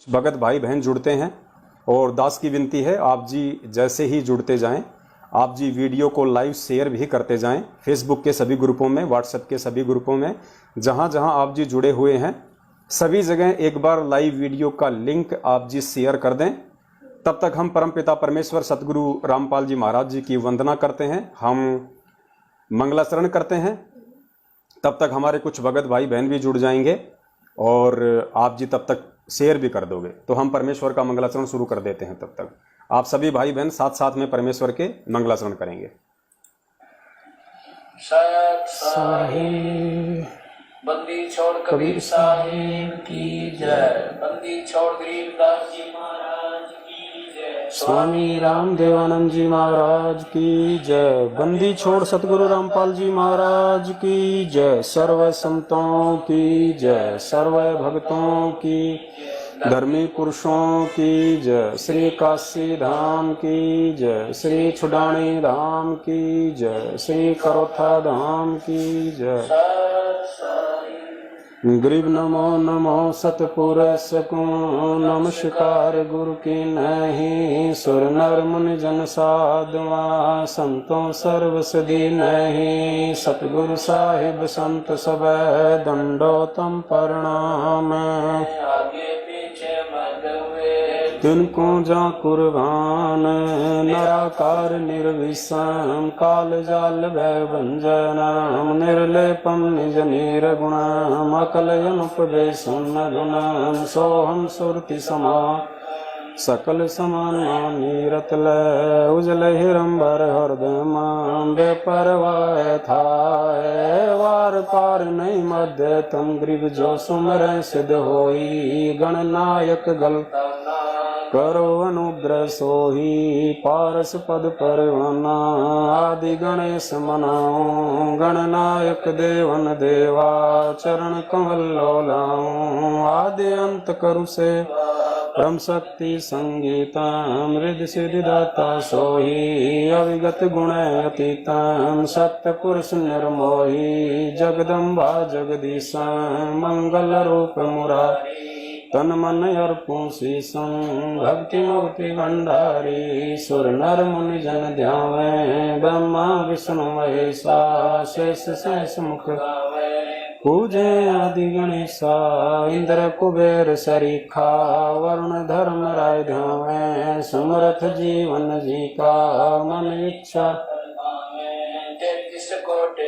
भगत भाई बहन जुड़ते हैं और दास की विनती है आप जी जैसे ही जुड़ते जाएं, आप जी वीडियो को लाइव शेयर भी करते जाएं, फेसबुक के सभी ग्रुपों में, व्हाट्सएप के सभी ग्रुपों में, जहां जहां आप जी जुड़े हुए हैं सभी जगह एक बार लाइव वीडियो का लिंक आप जी शेयर कर दें। तब तक हम परमपिता परमेश्वर सतगुरु रामपाल जी महाराज जी की वंदना करते हैं, हम मंगलाचरण करते हैं। तब तक हमारे कुछ भगत भाई बहन भी जुड़ जाएंगे और आप जी तब तक शेयर भी कर दोगे, तो हम परमेश्वर का मंगलाचरण शुरू कर देते हैं। तब तक आप सभी भाई बहन साथ साथ में परमेश्वर के मंगलाचरण करेंगे। सत साहिब बंदी छोड़ कबीर साहिब की जय, बंदी छोड़ गरीबदास जी महाराज की जय, स्वामी रामदेवानंद जी महाराज की जय, बंदी छोड़ सतगुरु रामपाल जी महाराज की जय, सर्व संतों की जय, सर्व भक्तों की, धर्मी पुरुषों की जय, श्री काशी धाम की जय, श्री छुडानी धाम की जय, श्री करोथा धाम की जय। सत साहिब गरीब नमो नमो सतपुरुष को नमस्कार गुरु की नहीं, सुर नर मुनि जन साधुआ संतों सर्व सदी नहीं, सतगुरु साहिब संत सब दंडोतम प्रणाम, आगे पीछे मत हुए तिनको जा कुर्बान, निराकार निर्विषम काल जाल भय भंजनम, निर्लेपम निज निर्गुणम अकलयन उपदेशम गुणम, सोहम सुरति समा सकल समान नीरतल, उजल हिरंबर हृदय बेपरवाह था, वार पार नहीं मध्य तम गरीब जो सुमर सिद्ध होई, गणनायक गल करो अनुग्रह सोही, पारस पद परवाना आदि गणेश मनाऊं, गणनायक देवन देवा चरण कमल लोलाऊं, आदि अंत करु से परम शक्ति संगीतम, हृदय सिद्धिदाता सोही, अविगत गुण अतीतम, सत्य पुरुष निर्मोही, जगदम्बा जगदीशा मंगल रूप मुरारी, तन मन अर्पण शीशम, भक्ति मुक्ति भंडारी, सुर नर मुनि जन ध्यावे, ब्रह्मा विष्णु महेशा शेष शेष मुख पूजे आदि गणेशा, इंद्र कुबेर सरीखा वरुण धर्म राय धावे, समर्थ जीवन जी का मन इच्छा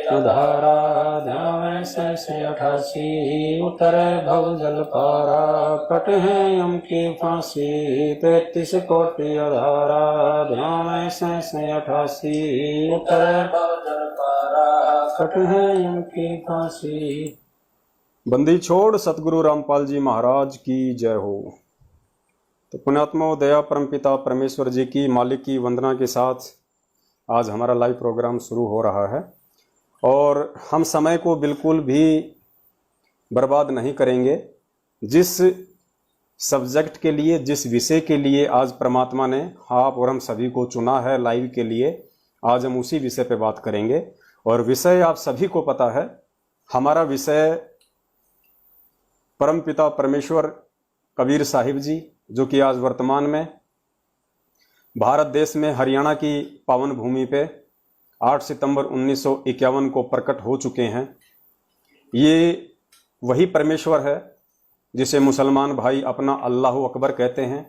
धारा ध्यावे से 88 उतरे भव जल पारा, कट है यम की फांसी 33 कोटि अधारा, ध्यावे से 88 उतरे भव जल पारा, कट है यम की फांसी। बंदी छोड़ सतगुरु रामपाल जी महाराज की जय हो। तो पुण्यात्मा दया परमपिता परमेश्वर जी की मालिक की वंदना के साथ आज हमारा लाइव प्रोग्राम शुरू हो रहा है और हम समय को बिल्कुल भी बर्बाद नहीं करेंगे। जिस सब्जेक्ट के लिए, जिस विषय के लिए आज परमात्मा ने आप और हम सभी को चुना है लाइव के लिए, आज हम उसी विषय पे बात करेंगे। और विषय आप सभी को पता है, हमारा विषय परमपिता परमेश्वर कबीर साहिब जी, जो कि आज वर्तमान में भारत देश में हरियाणा की पावन भूमि पे 8 सितंबर 1951 को प्रकट हो चुके हैं। ये वही परमेश्वर है जिसे मुसलमान भाई अपना अल्लाह अकबर कहते हैं,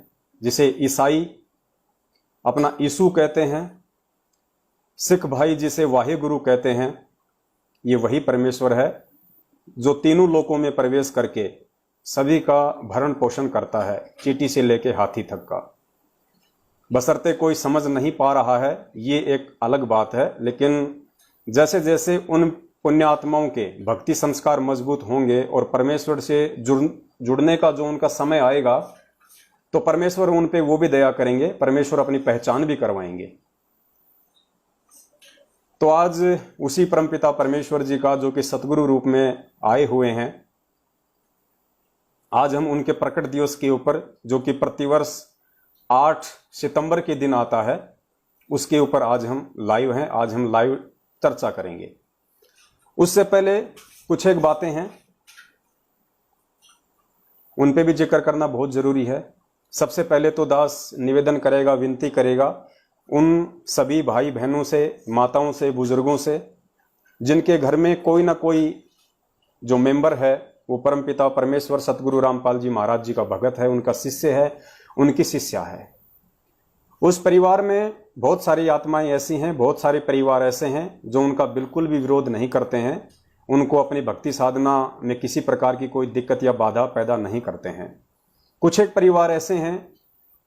जिसे ईसाई अपना यीशु कहते हैं, सिख भाई जिसे वाहे गुरु कहते हैं। ये वही परमेश्वर है जो तीनों लोकों में प्रवेश करके सभी का भरण पोषण करता है, चींटी से लेके हाथी तक का। बशर्ते कोई समझ नहीं पा रहा है, ये एक अलग बात है, लेकिन जैसे जैसे उन पुण्यात्माओं के भक्ति संस्कार मजबूत होंगे और परमेश्वर से जुड़ने का जो उनका समय आएगा, तो परमेश्वर उन पे वो भी दया करेंगे, परमेश्वर अपनी पहचान भी करवाएंगे। तो आज उसी परमपिता परमेश्वर जी का, जो कि सतगुरु रूप में आए हुए हैं, आज हम उनके प्रकट दिवस के ऊपर, जो कि प्रतिवर्ष 8 सितंबर के दिन आता है, उसके ऊपर आज हम लाइव हैं। आज हम लाइव चर्चा करेंगे। उससे पहले कुछ एक बातें हैं। उन पे भी जिक्र करना बहुत जरूरी है। सबसे पहले तो दास निवेदन करेगा, विनती करेगा उन सभी भाई बहनों से, माताओं से, बुजुर्गों से जिनके घर में कोई ना कोई जो मेंबर है वो परमपिता परमेश्वर सतगुरु रामपाल जी महाराज जी का भगत है, उनका शिष्य है, उनकी शिष्या है। उस परिवार में बहुत सारी आत्माएं ऐसी हैं, बहुत सारे परिवार ऐसे हैं जो उनका बिल्कुल भी विरोध नहीं करते हैं, उनको अपनी भक्ति साधना में किसी प्रकार की कोई दिक्कत या बाधा पैदा नहीं करते हैं। कुछ एक परिवार ऐसे हैं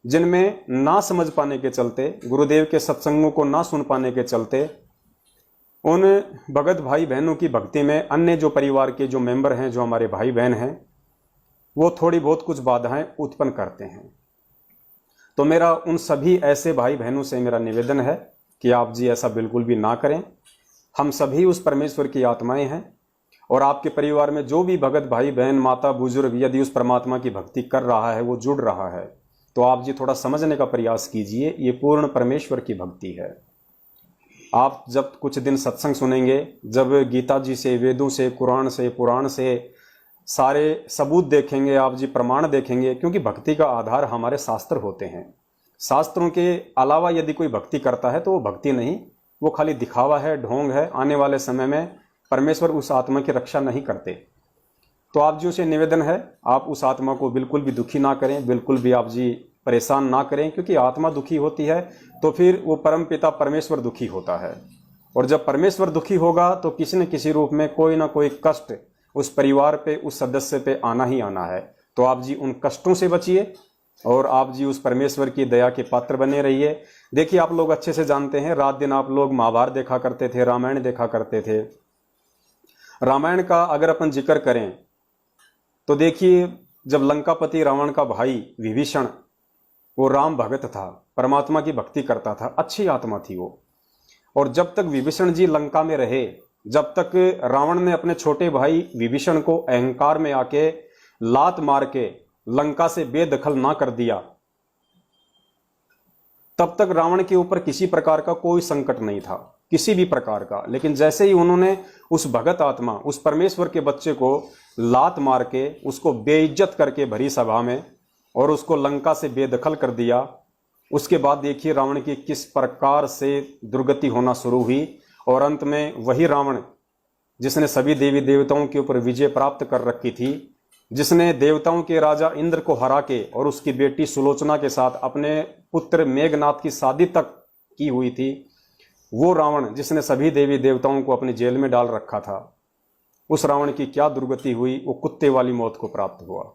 जिनमें ना समझ पाने के चलते, गुरुदेव के सत्संगों को ना सुन पाने के चलते, उन भगत भाई बहनों की भक्ति में अन्य जो परिवार के जो मेंबर हैं, जो हमारे भाई बहन हैं, वो थोड़ी बहुत कुछ बाधाएं उत्पन्न करते हैं। तो मेरा उन सभी ऐसे भाई बहनों से मेरा निवेदन है कि आप जी ऐसा बिल्कुल भी ना करें। हम सभी उस परमेश्वर की आत्माएं हैं और आपके परिवार में जो भी भगत भाई बहन, माता, बुजुर्ग यदि उस परमात्मा की भक्ति कर रहा है, वो जुड़ रहा है, तो आप जी थोड़ा समझने का प्रयास कीजिए, ये पूर्ण परमेश्वर की भक्ति है। आप जब कुछ दिन सत्संग सुनेंगे, जब गीता जी से, वेदों से, कुरान से, पुराण से सारे सबूत देखेंगे, आप जी प्रमाण देखेंगे, क्योंकि भक्ति का आधार हमारे शास्त्र होते हैं। शास्त्रों के अलावा यदि कोई भक्ति करता है तो वो भक्ति नहीं, वो खाली दिखावा है, ढोंग है। आने वाले समय में परमेश्वर उस आत्मा की रक्षा नहीं करते। तो आप जी से निवेदन है, आप उस आत्मा को बिल्कुल भी दुखी ना करें, बिल्कुल भी आप जी परेशान ना करें, क्योंकि आत्मा दुखी होती है तो फिर वो परम पिता परमेश्वर दुखी होता है, और जब परमेश्वर दुखी होगा तो किसी न किसी रूप में कोई ना कोई कष्ट उस परिवार पे, उस सदस्य पे आना ही आना है। तो आप जी उन कष्टों से बचिए और आप जी उस परमेश्वर की दया के पात्र बने रहिए। देखिए, आप लोग अच्छे से जानते हैं, रात दिन आप लोग महाभारत देखा करते थे, रामायण देखा करते थे। रामायण का अगर अपन जिक्र करें तो देखिए, जब लंकापति रावण का भाई विभीषण, वो राम भगत था, परमात्मा की भक्ति करता था, अच्छी आत्मा थी वो, और जब तक विभीषण जी लंका में रहे, जब तक रावण ने अपने छोटे भाई विभीषण को अहंकार में आके लात मार के लंका से बेदखल ना कर दिया, तब तक रावण के ऊपर किसी प्रकार का कोई संकट नहीं था, किसी भी प्रकार का। लेकिन जैसे ही उन्होंने उस भगत आत्मा, उस परमेश्वर के बच्चे को लात मार के, उसको बेइज्जत करके भरी सभा में, और उसको लंका से बेदखल कर दिया, उसके बाद देखिए रावण की किस प्रकार से दुर्गति होना शुरू हुई। और अंत में वही रावण जिसने सभी देवी देवताओं के ऊपर विजय प्राप्त कर रखी थी, जिसने देवताओं के राजा इंद्र को हरा के और उसकी बेटी सुलोचना के साथ अपने पुत्र मेघनाथ की शादी तक की हुई थी, वो रावण जिसने सभी देवी देवताओं को अपनी जेल में डाल रखा था, उस रावण की क्या दुर्गति हुई, वो कुत्ते वाली मौत को प्राप्त हुआ।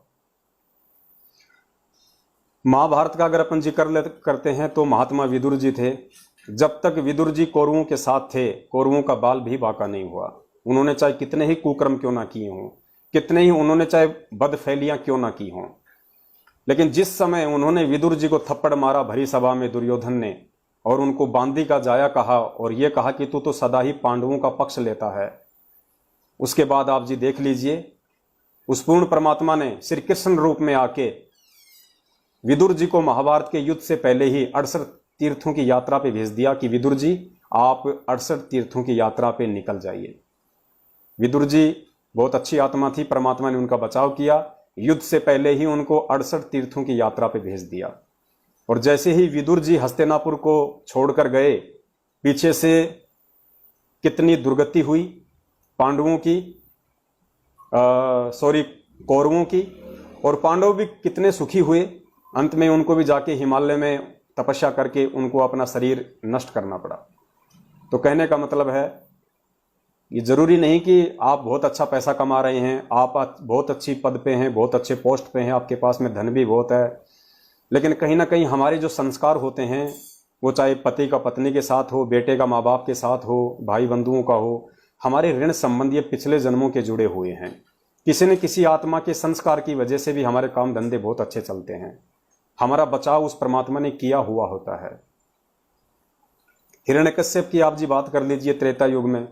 महाभारत का अगर अपन जिक्र करते हैं तो महात्मा विदुर जी थे। जब तक विदुर जी कौरवों के साथ थे, कौरवों का बाल भी बांका नहीं हुआ। उन्होंने चाहे कितने ही कुकर्म क्यों ना किए हों, कितने ही उन्होंने चाहे बदफैलियां क्यों ना की हों, लेकिन जिस समय उन्होंने विदुर जी को थप्पड़ मारा भरी सभा में दुर्योधन ने, और उनको बांदी का जाया कहा और ये कहा कि तू तो सदा ही पांडवों का पक्ष लेता है, उसके बाद आप जी देख लीजिए, उस पूर्ण परमात्मा ने श्री कृष्ण रूप में आके विदुर जी को महाभारत के युद्ध से पहले ही 68 तीर्थों की यात्रा पे भेज दिया कि विदुर जी आप 68 तीर्थों की यात्रा पे निकल जाइए। विदुर जी बहुत अच्छी आत्मा थी, परमात्मा ने उनका बचाव किया, युद्ध से पहले ही उनको 68 तीर्थों की यात्रा पे भेज दिया। और जैसे ही विदुर जी हस्तिनापुर को छोड़कर गए, पीछे से कितनी दुर्गति हुई पांडवों की, कौरवों की, और पांडव भी कितने सुखी हुए। अंत में उनको भी जाके हिमालय में तपस्या करके उनको अपना शरीर नष्ट करना पड़ा। तो कहने का मतलब है, ये जरूरी नहीं कि आप बहुत अच्छा पैसा कमा रहे हैं, आप बहुत अच्छी पद पे हैं, बहुत अच्छे पोस्ट पे हैं, आपके पास में धन भी बहुत है, लेकिन कहीं ना कहीं हमारे जो संस्कार होते हैं, वो चाहे पति का पत्नी के साथ हो, बेटे का माँ बाप के साथ हो, भाई बंधुओं का हो, हमारे ऋण संबंध ये पिछले जन्मों के जुड़े हुए हैं। किसी न किसी आत्मा के संस्कार की वजह से भी हमारे काम धंधे बहुत अच्छे चलते हैं। हमारा बचाव उस परमात्मा ने किया हुआ होता है। हिरण्यकश्यप की आप जी बात कर लीजिए, त्रेता युग में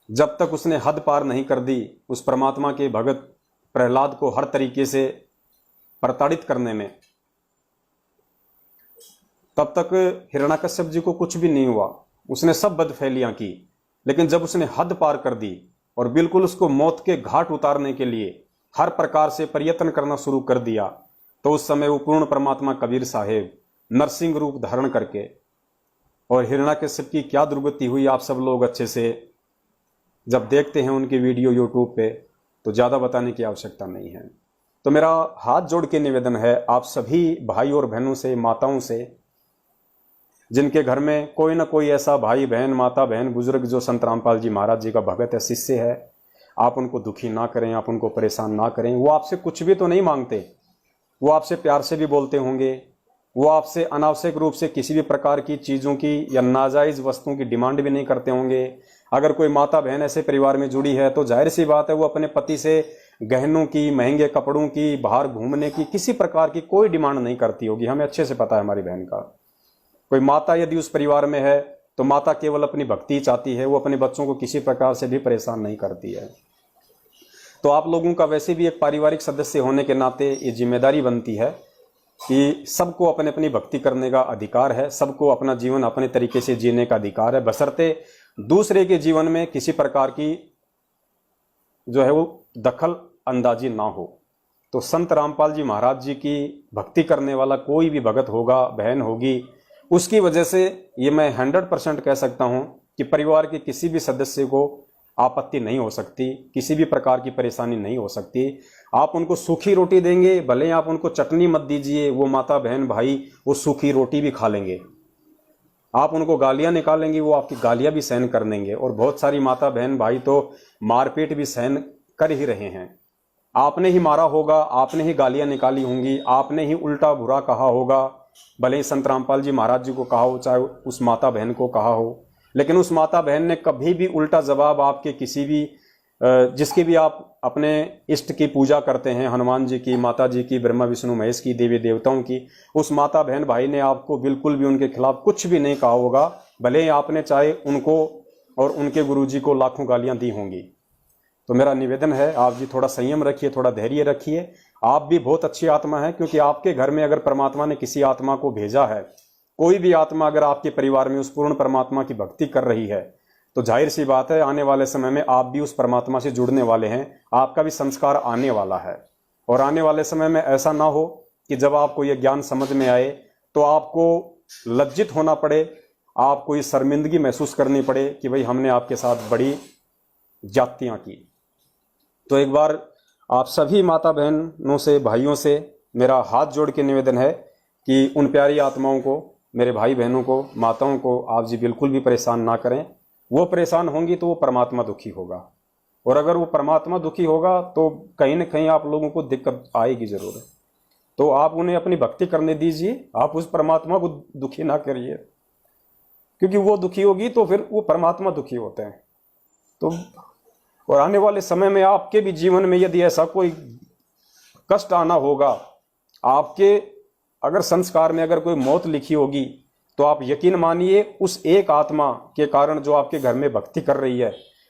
जब तक उसने हद पार नहीं कर दी उस परमात्मा के भगत प्रहलाद को हर तरीके से प्रताड़ित करने में, तब तक हिरण्यकश्यप जी को कुछ भी नहीं हुआ। उसने सब बदफैलियां की, लेकिन जब उसने हद पार कर दी और बिल्कुल उसको मौत के घाट उतारने के लिए हर प्रकार से प्रयत्न करना शुरू कर दिया, तो उस समय वो पूर्ण परमात्मा कबीर साहेब नरसिंह रूप धारण करके, और हिरण्याकश्यप की क्या दुर्गति हुई आप सब लोग अच्छे से जब देखते हैं उनकी वीडियो यूट्यूब पे, तो ज़्यादा बताने की आवश्यकता नहीं है। तो मेरा हाथ जोड़ के निवेदन है आप सभी भाई और बहनों से, माताओं से, जिनके घर में कोई ना कोई ऐसा भाई बहन, माता बहन, बुजुर्ग जो संत रामपाल जी महाराज जी का भगत है, शिष्य है, आप उनको दुखी ना करें, आप उनको परेशान ना करें। वो आपसे कुछ भी तो नहीं मांगते, वो आपसे प्यार से भी बोलते होंगे, वो आपसे अनावश्यक रूप से किसी भी प्रकार की चीज़ों की या नाजायज़ वस्तुओं की डिमांड भी नहीं करते होंगे। अगर कोई माता बहन ऐसे परिवार में जुड़ी है तो जाहिर सी बात है वो अपने पति से गहनों की, महंगे कपड़ों की, बाहर घूमने की, किसी प्रकार की कोई डिमांड नहीं करती होगी। हमें अच्छे से पता है हमारी बहन का। कोई माता यदि उस परिवार में है तो माता केवल अपनी भक्ति चाहती है, वो अपने बच्चों को किसी प्रकार से भी परेशान नहीं करती है। तो आप लोगों का वैसे भी एक पारिवारिक सदस्य होने के नाते ये जिम्मेदारी बनती है कि सबको अपने अपनी भक्ति करने का अधिकार है, सबको अपना जीवन अपने तरीके से जीने का अधिकार है, बशर्ते दूसरे के जीवन में किसी प्रकार की जो है वो दखल अंदाजी ना हो। तो संत रामपाल जी महाराज जी की भक्ति करने वाला कोई भी भगत होगा, बहन होगी, उसकी वजह से ये मैं 100% कह सकता हूँ कि परिवार के किसी भी सदस्य को आपत्ति नहीं हो सकती, किसी भी प्रकार की परेशानी नहीं हो सकती। आप उनको सूखी रोटी देंगे, भले ही आप उनको चटनी मत दीजिए, वो माता बहन भाई वो सूखी रोटी भी खा लेंगे। आप उनको गालियां निकालेंगे, वो आपकी गालियां भी सहन कर लेंगे। और बहुत सारी माता बहन भाई तो मारपीट भी सहन कर ही रहे हैं। आपने ही मारा होगा, आपने ही गालियां निकाली होंगी, आपने ही उल्टा बुरा कहा होगा, भले ही संत रामपाल जी महाराज जी को कहा हो, चाहे उस माता बहन को कहा हो, लेकिन उस माता बहन ने कभी भी उल्टा जवाब आपके किसी भी जिसकी भी आप अपने इष्ट की पूजा करते हैं, हनुमान जी की, माता जी की, ब्रह्मा विष्णु महेश की, देवी देवताओं की, उस माता बहन भाई ने आपको बिल्कुल भी उनके खिलाफ कुछ भी नहीं कहा होगा, भले ही आपने चाहे उनको और उनके गुरुजी को लाखों गालियां दी होंगी। तो मेरा निवेदन है आप जी थोड़ा संयम रखिए, थोड़ा धैर्य रखिए। आप भी बहुत अच्छी आत्मा है, क्योंकि आपके घर में अगर परमात्मा ने किसी आत्मा को भेजा है, कोई भी आत्मा अगर आपके परिवार में उस पूर्ण परमात्मा की भक्ति कर रही है, तो जाहिर सी बात है आने वाले समय में आप भी उस परमात्मा से जुड़ने वाले हैं, आपका भी संस्कार आने वाला है। और आने वाले समय में ऐसा ना हो कि जब आपको ये ज्ञान समझ में आए तो आपको लज्जित होना पड़े, आपको ये शर्मिंदगी महसूस करनी पड़े कि भाई हमने आपके साथ बड़ी जातियां की। तो एक बार आप सभी माता बहनों से, भाइयों से मेरा हाथ जोड़ के निवेदन है कि उन प्यारी आत्माओं को, मेरे भाई बहनों को, माताओं को आप जी बिल्कुल भी परेशान ना करें। वो परेशान होंगी तो वो परमात्मा दुखी होगा, और अगर वो परमात्मा दुखी होगा तो कहीं ना कहीं आप लोगों को दिक्कत आएगी जरूर। तो आप उन्हें अपनी भक्ति करने दीजिए, आप उस परमात्मा को दुखी ना करिए, क्योंकि वो दुखी होगी तो फिर वो परमात्मा दुखी होते हैं। तो और आने वाले समय में आपके भी जीवन में यदि ऐसा कोई कष्ट आना होगा, आपके अगर संस्कार में अगर कोई मौत लिखी होगी, तो आप यकीन मानिए उस एक आत्मा के कारण जो आपके घर में भक्ति कर रही है,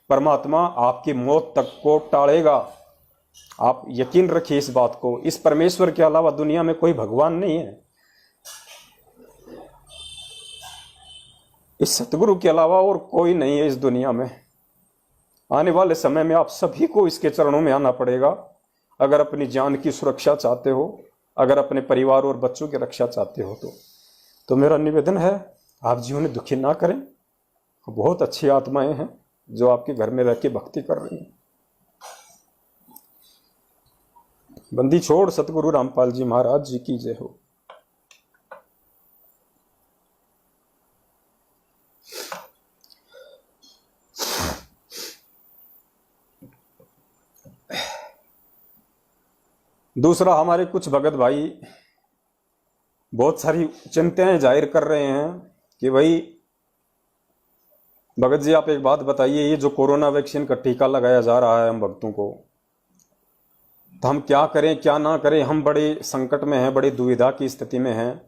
परमात्मा आपकी मौत तक को टालेगा। आप यकीन रखिए इस बात को। इस परमेश्वर के अलावा दुनिया में कोई भगवान नहीं है, इस सतगुरु के अलावा और कोई नहीं है इस दुनिया में। आने वाले समय में आप सभी को इसके चरणों में आना पड़ेगा, अगर अपनी जान की सुरक्षा चाहते हो, अगर अपने परिवार और बच्चों की रक्षा चाहते हो। तो मेरा निवेदन है आप जी उन्हें दुखी ना करें। बहुत अच्छी आत्माएं हैं जो आपके घर में रह के भक्ति कर रही हैं। बंदी छोड़ सतगुरु रामपाल जी महाराज जी की जय हो। दूसरा, हमारे कुछ भगत भाई बहुत सारी चिंताएं जाहिर कर रहे हैं कि भाई भगत जी आप एक बात बताइए, ये जो कोरोना वैक्सीन का टीका लगाया जा रहा है हम भक्तों को, तो हम क्या करें क्या ना करें, हम बड़े संकट में हैं, बड़ी दुविधा की स्थिति में हैं।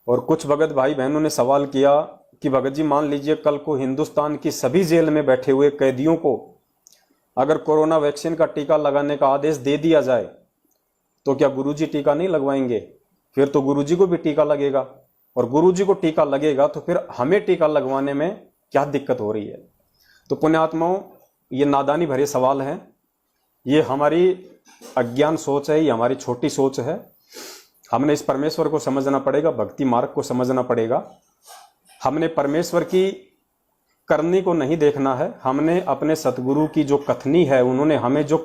और कुछ भगत भाई बहनों ने सवाल किया कि भगत जी मान लीजिए कल को हिंदुस्तान की सभी जेल में बैठे हुए कैदियों को अगर कोरोना वैक्सीन का टीका लगाने का आदेश दे दिया जाए तो क्या गुरुजी टीका नहीं लगवाएंगे? फिर तो गुरुजी को भी टीका लगेगा, और गुरुजी को टीका लगेगा तो फिर हमें टीका लगवाने में क्या दिक्कत हो रही है? तो पुण्यात्माओं, ये नादानी भरे सवाल हैं। ये हमारी अज्ञान सोच है, ये हमारी छोटी सोच है। हमने इस परमेश्वर को समझना पड़ेगा, भक्ति मार्ग को समझना पड़ेगा। हमने परमेश्वर की करनी को नहीं देखना है, हमने अपने सतगुरु की जो कथनी है, उन्होंने हमें जो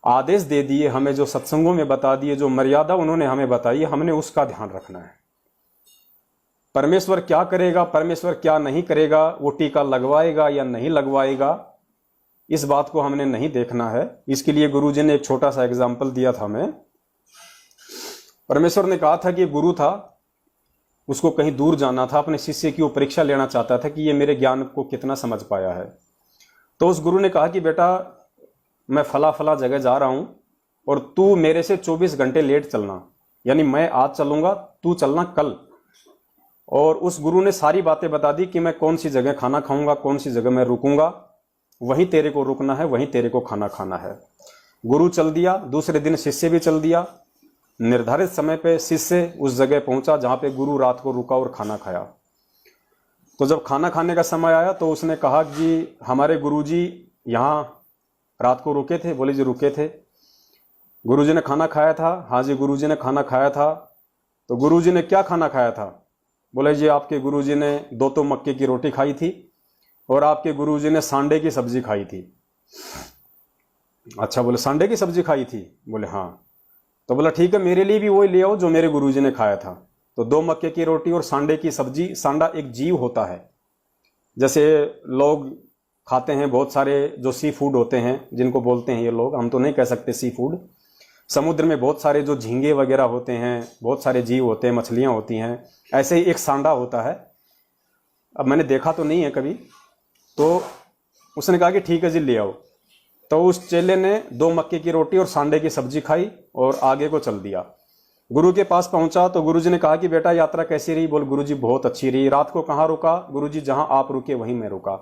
आदेश दे दिए, हमें जो सत्संगों में बता दिए, जो मर्यादा उन्होंने हमें बताई, हमने उसका ध्यान रखना है। परमेश्वर क्या करेगा, परमेश्वर क्या नहीं करेगा, वो टीका लगवाएगा या नहीं लगवाएगा, इस बात को हमने नहीं देखना है। इसके लिए गुरुजी ने एक छोटा सा एग्जाम्पल दिया था हमें। परमेश्वर ने कहा था कि गुरु था, उसको कहीं दूर जाना था, अपने शिष्य की वो परीक्षा लेना चाहता था कि ये मेरे ज्ञान को कितना समझ पाया है। तो उस गुरु ने कहा कि बेटा मैं फला फला जगह जा रहा हूं और तू मेरे से 24 घंटे लेट चलना, यानी मैं आज चलूंगा, तू चलना कल। और उस गुरु ने सारी बातें बता दी कि मैं कौन सी जगह खाना खाऊंगा, कौन सी जगह मैं रुकूंगा, वहीं तेरे को रुकना है, वहीं तेरे को खाना खाना है। गुरु चल दिया, दूसरे दिन शिष्य भी चल दिया। निर्धारित समय पे शिष्य उस जगह पहुंचा जहां पे गुरु रात को रुका और खाना खाया। तो जब खाना खाने का समय आया तो उसने कहा कि हमारे गुरुजी यहाँ रात को रुके थे। बोले जी रुके थे। गुरुजी ने खाना खाया था? हाँ जी गुरुजी ने खाना खाया था। तो गुरुजी ने क्या खाना खाया था? बोले जी आपके गुरुजी ने 2 मक्के की रोटी खाई थी और आपके गुरुजी ने सांडे की सब्जी खाई थी। अच्छा, बोले सांडे की सब्जी खाई थी? बोले हाँ। तो बोला ठीक है, मेरे लिए भी वही ले आओ जो मेरे गुरुजी ने खाया था। तो 2 मक्के की रोटी और सांडे की सब्जी। सांडा एक जीव होता है, जैसे लोग खाते हैं बहुत सारे जो सी फूड होते हैं, जिनको बोलते हैं ये लोग, हम तो नहीं कह सकते सी फूड। समुद्र में बहुत सारे जो झींगे वगैरह होते हैं, बहुत सारे जीव होते हैं, मछलियां होती हैं, ऐसे ही एक सांडा होता है। अब मैंने देखा तो नहीं है कभी। तो उसने कहा कि ठीक है जी ले आओ। तो उस चेले ने 2 मक्के की रोटी और सांडे की सब्जी खाई और आगे को चल दिया। गुरु के पास पहुंचा तो गुरुजी ने कहा कि बेटा यात्रा कैसी रही? बोल गुरुजी बहुत अच्छी रही। रात को कहाँ रुका? गुरुजी जहां आप रुके वहीं मैं रुका।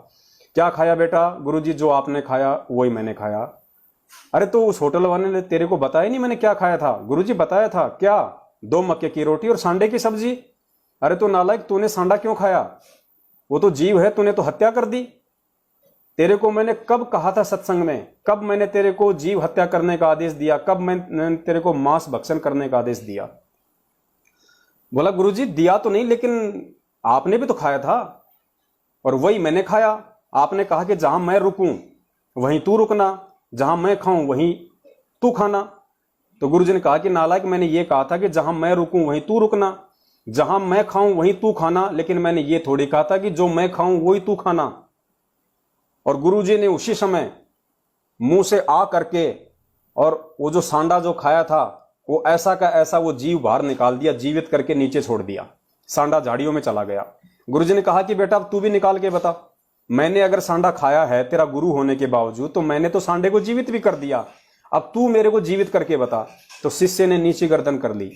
क्या खाया बेटा? गुरुजी जो आपने खाया वही मैंने खाया। अरे तो उस होटल वाले ने तेरे को बताया नहीं मैंने क्या खाया था? गुरुजी बताया था। क्या? 2 मक्के की रोटी और सांडे की सब्जी। अरे तो नालायक, तूने सांडा क्यों खाया? वो तो जीव है, तूने तो हत्या कर दी। तेरे को मैंने कब कहा था सत्संग में? कब मैंने तेरे को जीव हत्या करने का आदेश दिया? कब मैंने तेरे को मांस भक्षण करने का आदेश दिया? बोला गुरुजी दिया तो नहीं, लेकिन आपने भी तो खाया था और वही मैंने खाया। आपने कहा कि जहां मैं रुकूं वहीं तू रुकना, जहां मैं खाऊं वहीं तू खाना। तो गुरुजी ने कहा कि नालायक, मैंने ये कहा था कि जहां मैं रुकूं वहीं तू रुकना, जहां मैं खाऊं वहीं तू खाना, लेकिन मैंने ये थोड़ी कहा था कि जो मैं खाऊं वही तू खाना। और गुरुजी ने उसी समय मुंह से आ करके और वो जो सांडा जो खाया था वो ऐसा का ऐसा वो जीव बाहर निकाल दिया, जीवित करके नीचे छोड़ दिया। सांडा झाड़ियों में चला गया। गुरुजी ने कहा कि बेटा अब तू भी निकाल के बता, मैंने अगर सांडा खाया है तेरा गुरु होने के बावजूद, तो मैंने तो सांडे को जीवित भी कर दिया, अब तू मेरे को जीवित करके बता। तो शिष्य ने नीची गर्दन कर ली।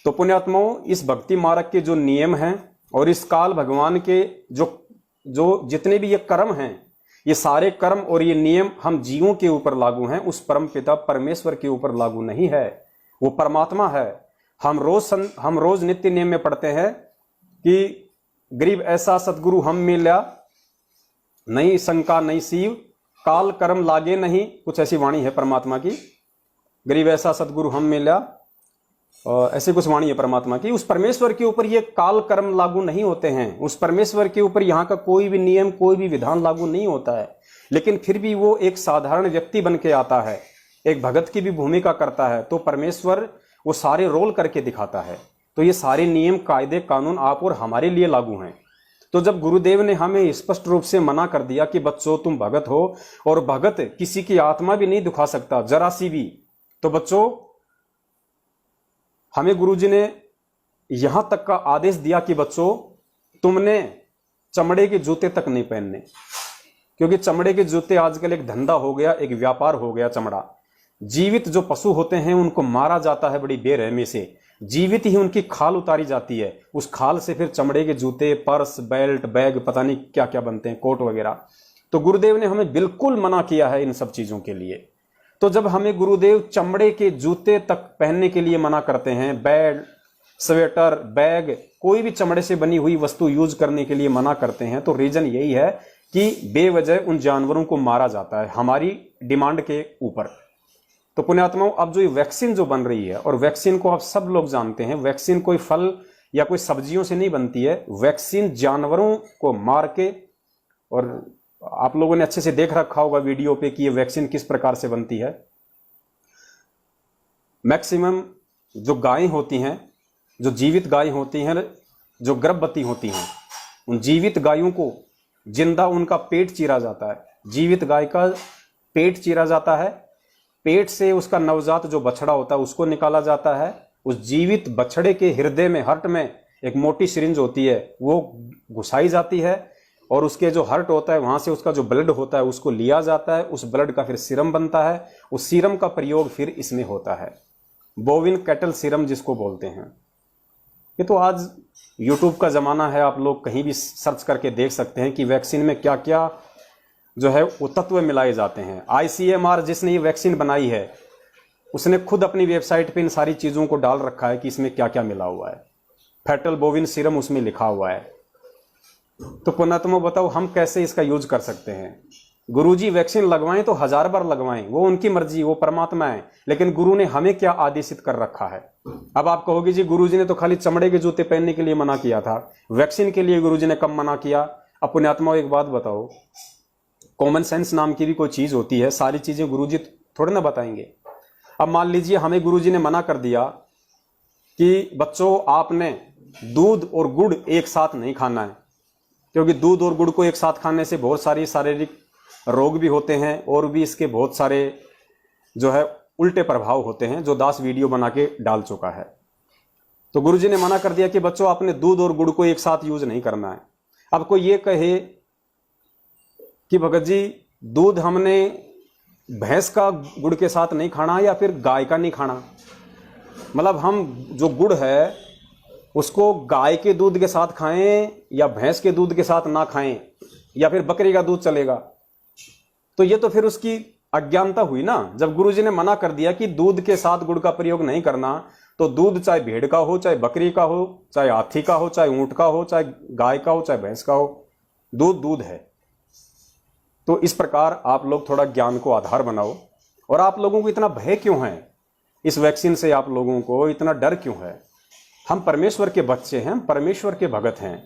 तो पुण्यात्माओं, इस भक्ति मार्ग के जो नियम हैं और इस काल भगवान के जो जितने भी ये कर्म हैं, ये सारे कर्म और ये नियम हम जीवों के ऊपर लागू हैं, उस परम पिता परमेश्वर के ऊपर लागू नहीं है। वो परमात्मा है। हम रोज नित्य नियम में पढ़ते हैं कि गरीब ऐसा सतगुरु हम मिला, नहीं शंका नहीं सीव, काल कर्म लागे नहीं, कुछ ऐसी वाणी है परमात्मा की। गरीब ऐसा सतगुरु हम मिला, ऐसे कुछ वाणी है परमात्मा की। उस परमेश्वर के ऊपर ये काल कर्म लागू नहीं होते हैं। उस परमेश्वर के ऊपर यहाँ का कोई भी नियम, कोई भी विधान लागू नहीं होता है। लेकिन फिर भी वो एक साधारण व्यक्ति बन के आता है, एक भगत की भी भूमिका करता है, तो परमेश्वर वो सारे रोल करके दिखाता है। तो ये सारे नियम, कायदे, कानून आप और हमारे लिए लागू हैं। तो जब गुरुदेव ने हमें स्पष्ट रूप से मना कर दिया कि बच्चों तुम भगत हो और भगत किसी की आत्मा भी नहीं दुखा सकता जरा सी भी, तो बच्चों हमें गुरुजी ने यहां तक का आदेश दिया कि बच्चों तुमने चमड़े के जूते तक नहीं पहनने, क्योंकि चमड़े के जूते आजकल एक धंधा हो गया, एक व्यापार हो गया। चमड़ा, जीवित जो पशु होते हैं उनको मारा जाता है बड़ी बेरहमी से, जीवित ही उनकी खाल उतारी जाती है, उस खाल से फिर चमड़े के जूते, पर्स, बेल्ट, बैग, पता नहीं क्या क्या बनते हैं, कोट वगैरह। तो गुरुदेव ने हमें बिल्कुल मना किया है इन सब चीजों के लिए। तो जब हमें गुरुदेव चमड़े के जूते तक पहनने के लिए मना करते हैं, बेल्ट, स्वेटर, बैग, कोई भी चमड़े से बनी हुई वस्तु यूज करने के लिए मना करते हैं, तो रीजन यही है कि बेवजह उन जानवरों को मारा जाता है हमारी डिमांड के ऊपर। तो पुण्यात्माओं, अब जो ये वैक्सीन जो बन रही है, और वैक्सीन को आप सब लोग जानते हैं, वैक्सीन कोई फल या कोई सब्जियों से नहीं बनती है, वैक्सीन जानवरों को मार के, और आप लोगों ने अच्छे से देख रखा होगा वीडियो पे कि ये वैक्सीन किस प्रकार से बनती है। मैक्सिमम जो गायें होती हैं, जो जीवित गायें होती हैं, जो गर्भवती होती हैं, उन जीवित गायों को जिंदा उनका पेट चीरा जाता है। जीवित गाय का पेट चीरा जाता है, पेट से उसका नवजात जो बछड़ा होता है उसको निकाला जाता है। उस जीवित बछड़े के हृदय में, हर्ट में एक मोटी सिरिंज होती है, वो घुसाई जाती है, और उसके जो हर्ट होता है वहां से उसका जो ब्लड होता है उसको लिया जाता है। उस ब्लड का फिर सीरम बनता है, उस सीरम का प्रयोग फिर इसमें होता है, बोविन कैटल सीरम जिसको बोलते हैं। ये तो आज यूट्यूब का जमाना है, आप लोग कहीं भी सर्च करके देख सकते हैं कि वैक्सीन में क्या क्या जो है वो तत्व मिलाए जाते हैं। ICMR जिसने ये वैक्सीन बनाई है उसने खुद अपनी वेबसाइट पे इन सारी चीजों को डाल रखा है कि इसमें क्या क्या मिला हुआ है। फैटल बोविन सीरम उसमें लिखा हुआ है। तो पुण्यात्मा बताओ हम कैसे इसका यूज कर सकते हैं। गुरुजी वैक्सीन लगवाएं तो 1000 बार लगवाएं, वो उनकी मर्जी, वो परमात्मा है, लेकिन गुरु ने हमें क्या आदेशित कर रखा है। अब आप कहोगे जी गुरुजी ने तो खाली चमड़े के जूते पहनने के लिए मना किया था, वैक्सीन के लिए गुरुजी ने कब मना किया। अब पुण्यात्मा एक बात बताओ, कॉमन सेंस नाम की भी कोई चीज होती है, सारी चीजें गुरुजी थोड़े ना बताएंगे। अब मान लीजिए हमें गुरुजी ने मना कर दिया कि बच्चों आपने दूध और गुड़ एक साथ नहीं खाना है, क्योंकि दूध और गुड़ को एक साथ खाने से बहुत सारी शारीरिक रोग भी होते हैं और भी इसके बहुत सारे जो है उल्टे प्रभाव होते हैं, जो दास वीडियो बना के डाल चुका है। तो गुरुजी ने मना कर दिया कि बच्चों आपने दूध और गुड़ को एक साथ यूज नहीं करना है। अब कोई ये कहे कि भगत जी दूध हमने भैंस का गुड़ के साथ नहीं खाना या फिर गाय का नहीं खाना, मतलब हम जो गुड़ है उसको गाय के दूध के साथ खाएं या भैंस के दूध के साथ ना खाएं, या फिर बकरी का दूध चलेगा। तो ये तो फिर उसकी अज्ञानता हुई ना। जब गुरुजी ने मना कर दिया कि दूध के साथ गुड़ का प्रयोग नहीं करना, तो दूध चाहे भेड़ का हो, चाहे बकरी का हो, चाहे हाथी का हो, चाहे ऊंट का हो, चाहे गाय का हो, चाहे भैंस का हो, दूध दूध है। तो इस प्रकार आप लोग थोड़ा ज्ञान को आधार बनाओ। और आप लोगों को इतना भय क्यों है इस वैक्सीन से, आप लोगों को इतना डर क्यों है। हम परमेश्वर के बच्चे हैं, परमेश्वर के भगत हैं।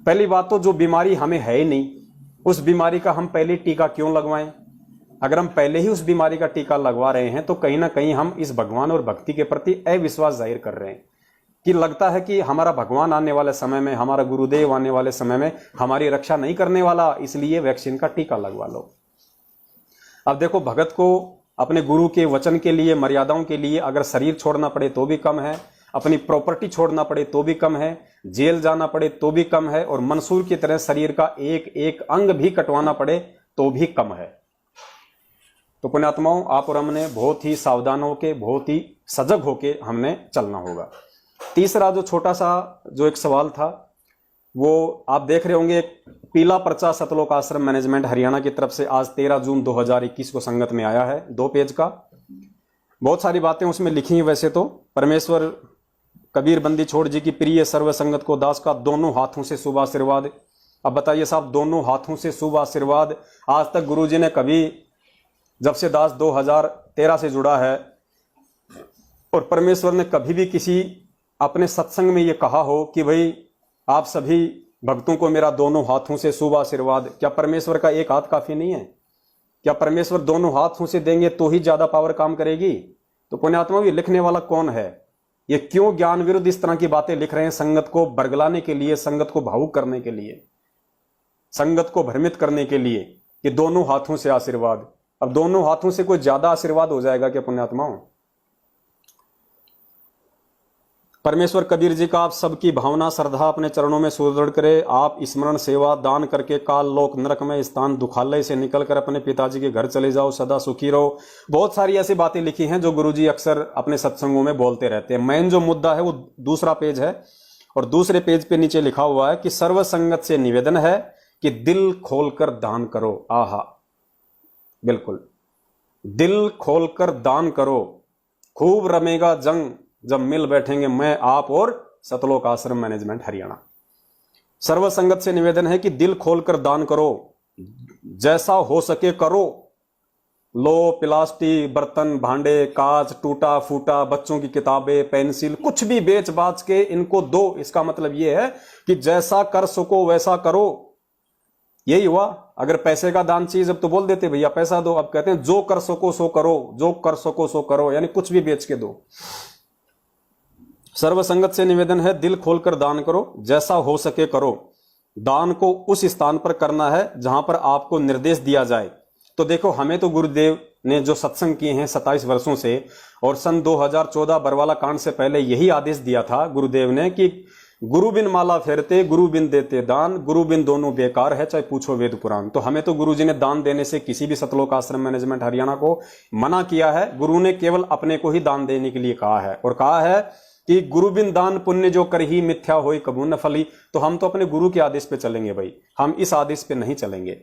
पहली बात तो जो बीमारी हमें है ही नहीं, उस बीमारी का हम पहले टीका क्यों लगवाएं। अगर हम पहले ही उस बीमारी का टीका लगवा रहे हैं तो कहीं ना कहीं हम इस भगवान और भक्ति के प्रति अविश्वास जाहिर कर रहे हैं, कि लगता है कि हमारा भगवान आने वाले समय में, हमारा गुरुदेव आने वाले समय में हमारी रक्षा नहीं करने वाला, इसलिए वैक्सीन का टीका लगवा लो। अब देखो, भगत को अपने गुरु के वचन के लिए, मर्यादाओं के लिए अगर शरीर छोड़ना पड़े तो भी कम है, अपनी प्रॉपर्टी छोड़ना पड़े तो भी कम है, जेल जाना पड़े तो भी कम है, और मंसूर की तरह शरीर का एक एक अंग भी कटवाना पड़े तो भी कम है। तो पुण्यात्माओं, आप और हमने बहुत ही सावधान होके, बहुत ही सजग होके हमने चलना होगा। तीसरा जो छोटा सा जो एक सवाल था, वो आप देख रहे होंगे, एक पीला पर्चा सतलोक आश्रम मैनेजमेंट हरियाणा की तरफ से आज 13 जून 2021 को संगत में आया है, 2 पेज का। बहुत सारी बातें उसमें लिखी हैं। वैसे तो परमेश्वर कबीर बंदी छोड़ जी की प्रिय सर्व संगत को दास का दोनों हाथों से शुभ आशीर्वाद। अब बताइए साहब, दोनों हाथों से शुभ आशीर्वाद। आज तक गुरुजी ने कभी, जब से दास 2013 से जुड़ा है, और परमेश्वर ने कभी भी किसी अपने सत्संग में ये कहा हो कि भाई आप सभी भक्तों को मेरा दोनों हाथों से शुभ आशीर्वाद। क्या परमेश्वर का एक हाथ काफी नहीं है? क्या परमेश्वर दोनों हाथों से देंगे तो ही ज्यादा पावर काम करेगी? तो पुण्यात्मा, ये लिखने वाला कौन है? ये क्यों ज्ञान विरुद्ध इस तरह की बातें लिख रहे हैं? संगत को बरगलाने के लिए, संगत को भावुक करने के लिए, संगत को भ्रमित करने के लिए कि दोनों हाथों से आशीर्वाद। अब दोनों हाथों से कोई ज्यादा आशीर्वाद हो जाएगा क्या पुण्यात्माओं? परमेश्वर कबीर जी का आप सबकी भावना श्रद्धा अपने चरणों में सुदृढ़ करे। आप स्मरण सेवा दान करके काल लोक नरक में स्थान दुखालय से निकलकर अपने पिताजी के घर चले जाओ, सदा सुखी रहो। बहुत सारी ऐसी बातें लिखी हैं जो गुरुजी अक्सर अपने सत्संगों में बोलते रहते हैं। मेन जो मुद्दा है वो दूसरा पेज है, और दूसरे पेज पे नीचे लिखा हुआ है कि सर्व संगत से निवेदन है कि दिल खोलकर दान करो। आहा, बिल्कुल दिल खोलकर दान करो, खूब रमेगा जंग जब मिल बैठेंगे मैं आप और सतलोक आश्रम मैनेजमेंट हरियाणा। सर्व संगत से निवेदन है कि दिल खोलकर दान करो, जैसा हो सके करो। लो, प्लास्टिक, बर्तन, भांडे, कांच, टूटा फूटा, बच्चों की किताबें, पेंसिल, कुछ भी बेच बाच के इनको दो। इसका मतलब यह है कि जैसा कर सको वैसा करो। यही हुआ। अगर पैसे का दान चाहिए जब तो बोल देते भैया पैसा दो, अब कहते हैं जो कर सको सो करो, जो कर सको सो करो, यानी कुछ भी बेच के दो। सर्व संगत से निवेदन है दिल खोलकर दान करो, जैसा हो सके करो। दान को उस स्थान पर करना है जहां पर आपको निर्देश दिया जाए। तो देखो, हमें तो गुरुदेव ने जो सत्संग किए हैं 27 वर्षों से, और सन 2014 बरवाला कांड से पहले यही आदेश दिया था गुरुदेव ने कि गुरु बिन माला फेरते, गुरु बिन देते दान, गुरु बिन दोनों बेकार है, चाहे पूछो वेद पुराण। तो हमें तो गुरु जी ने दान देने से किसी भी सतलोक आश्रम मैनेजमेंट हरियाणा को मना किया है। गुरु ने केवल अपने को ही दान देने के लिए कहा है, और कहा है कि गुरु बिन दान पुण्य जो कर ही मिथ्या होई कबू न फली। तो हम तो अपने गुरु के आदेश पे चलेंगे भाई, हम इस आदेश पे नहीं चलेंगे।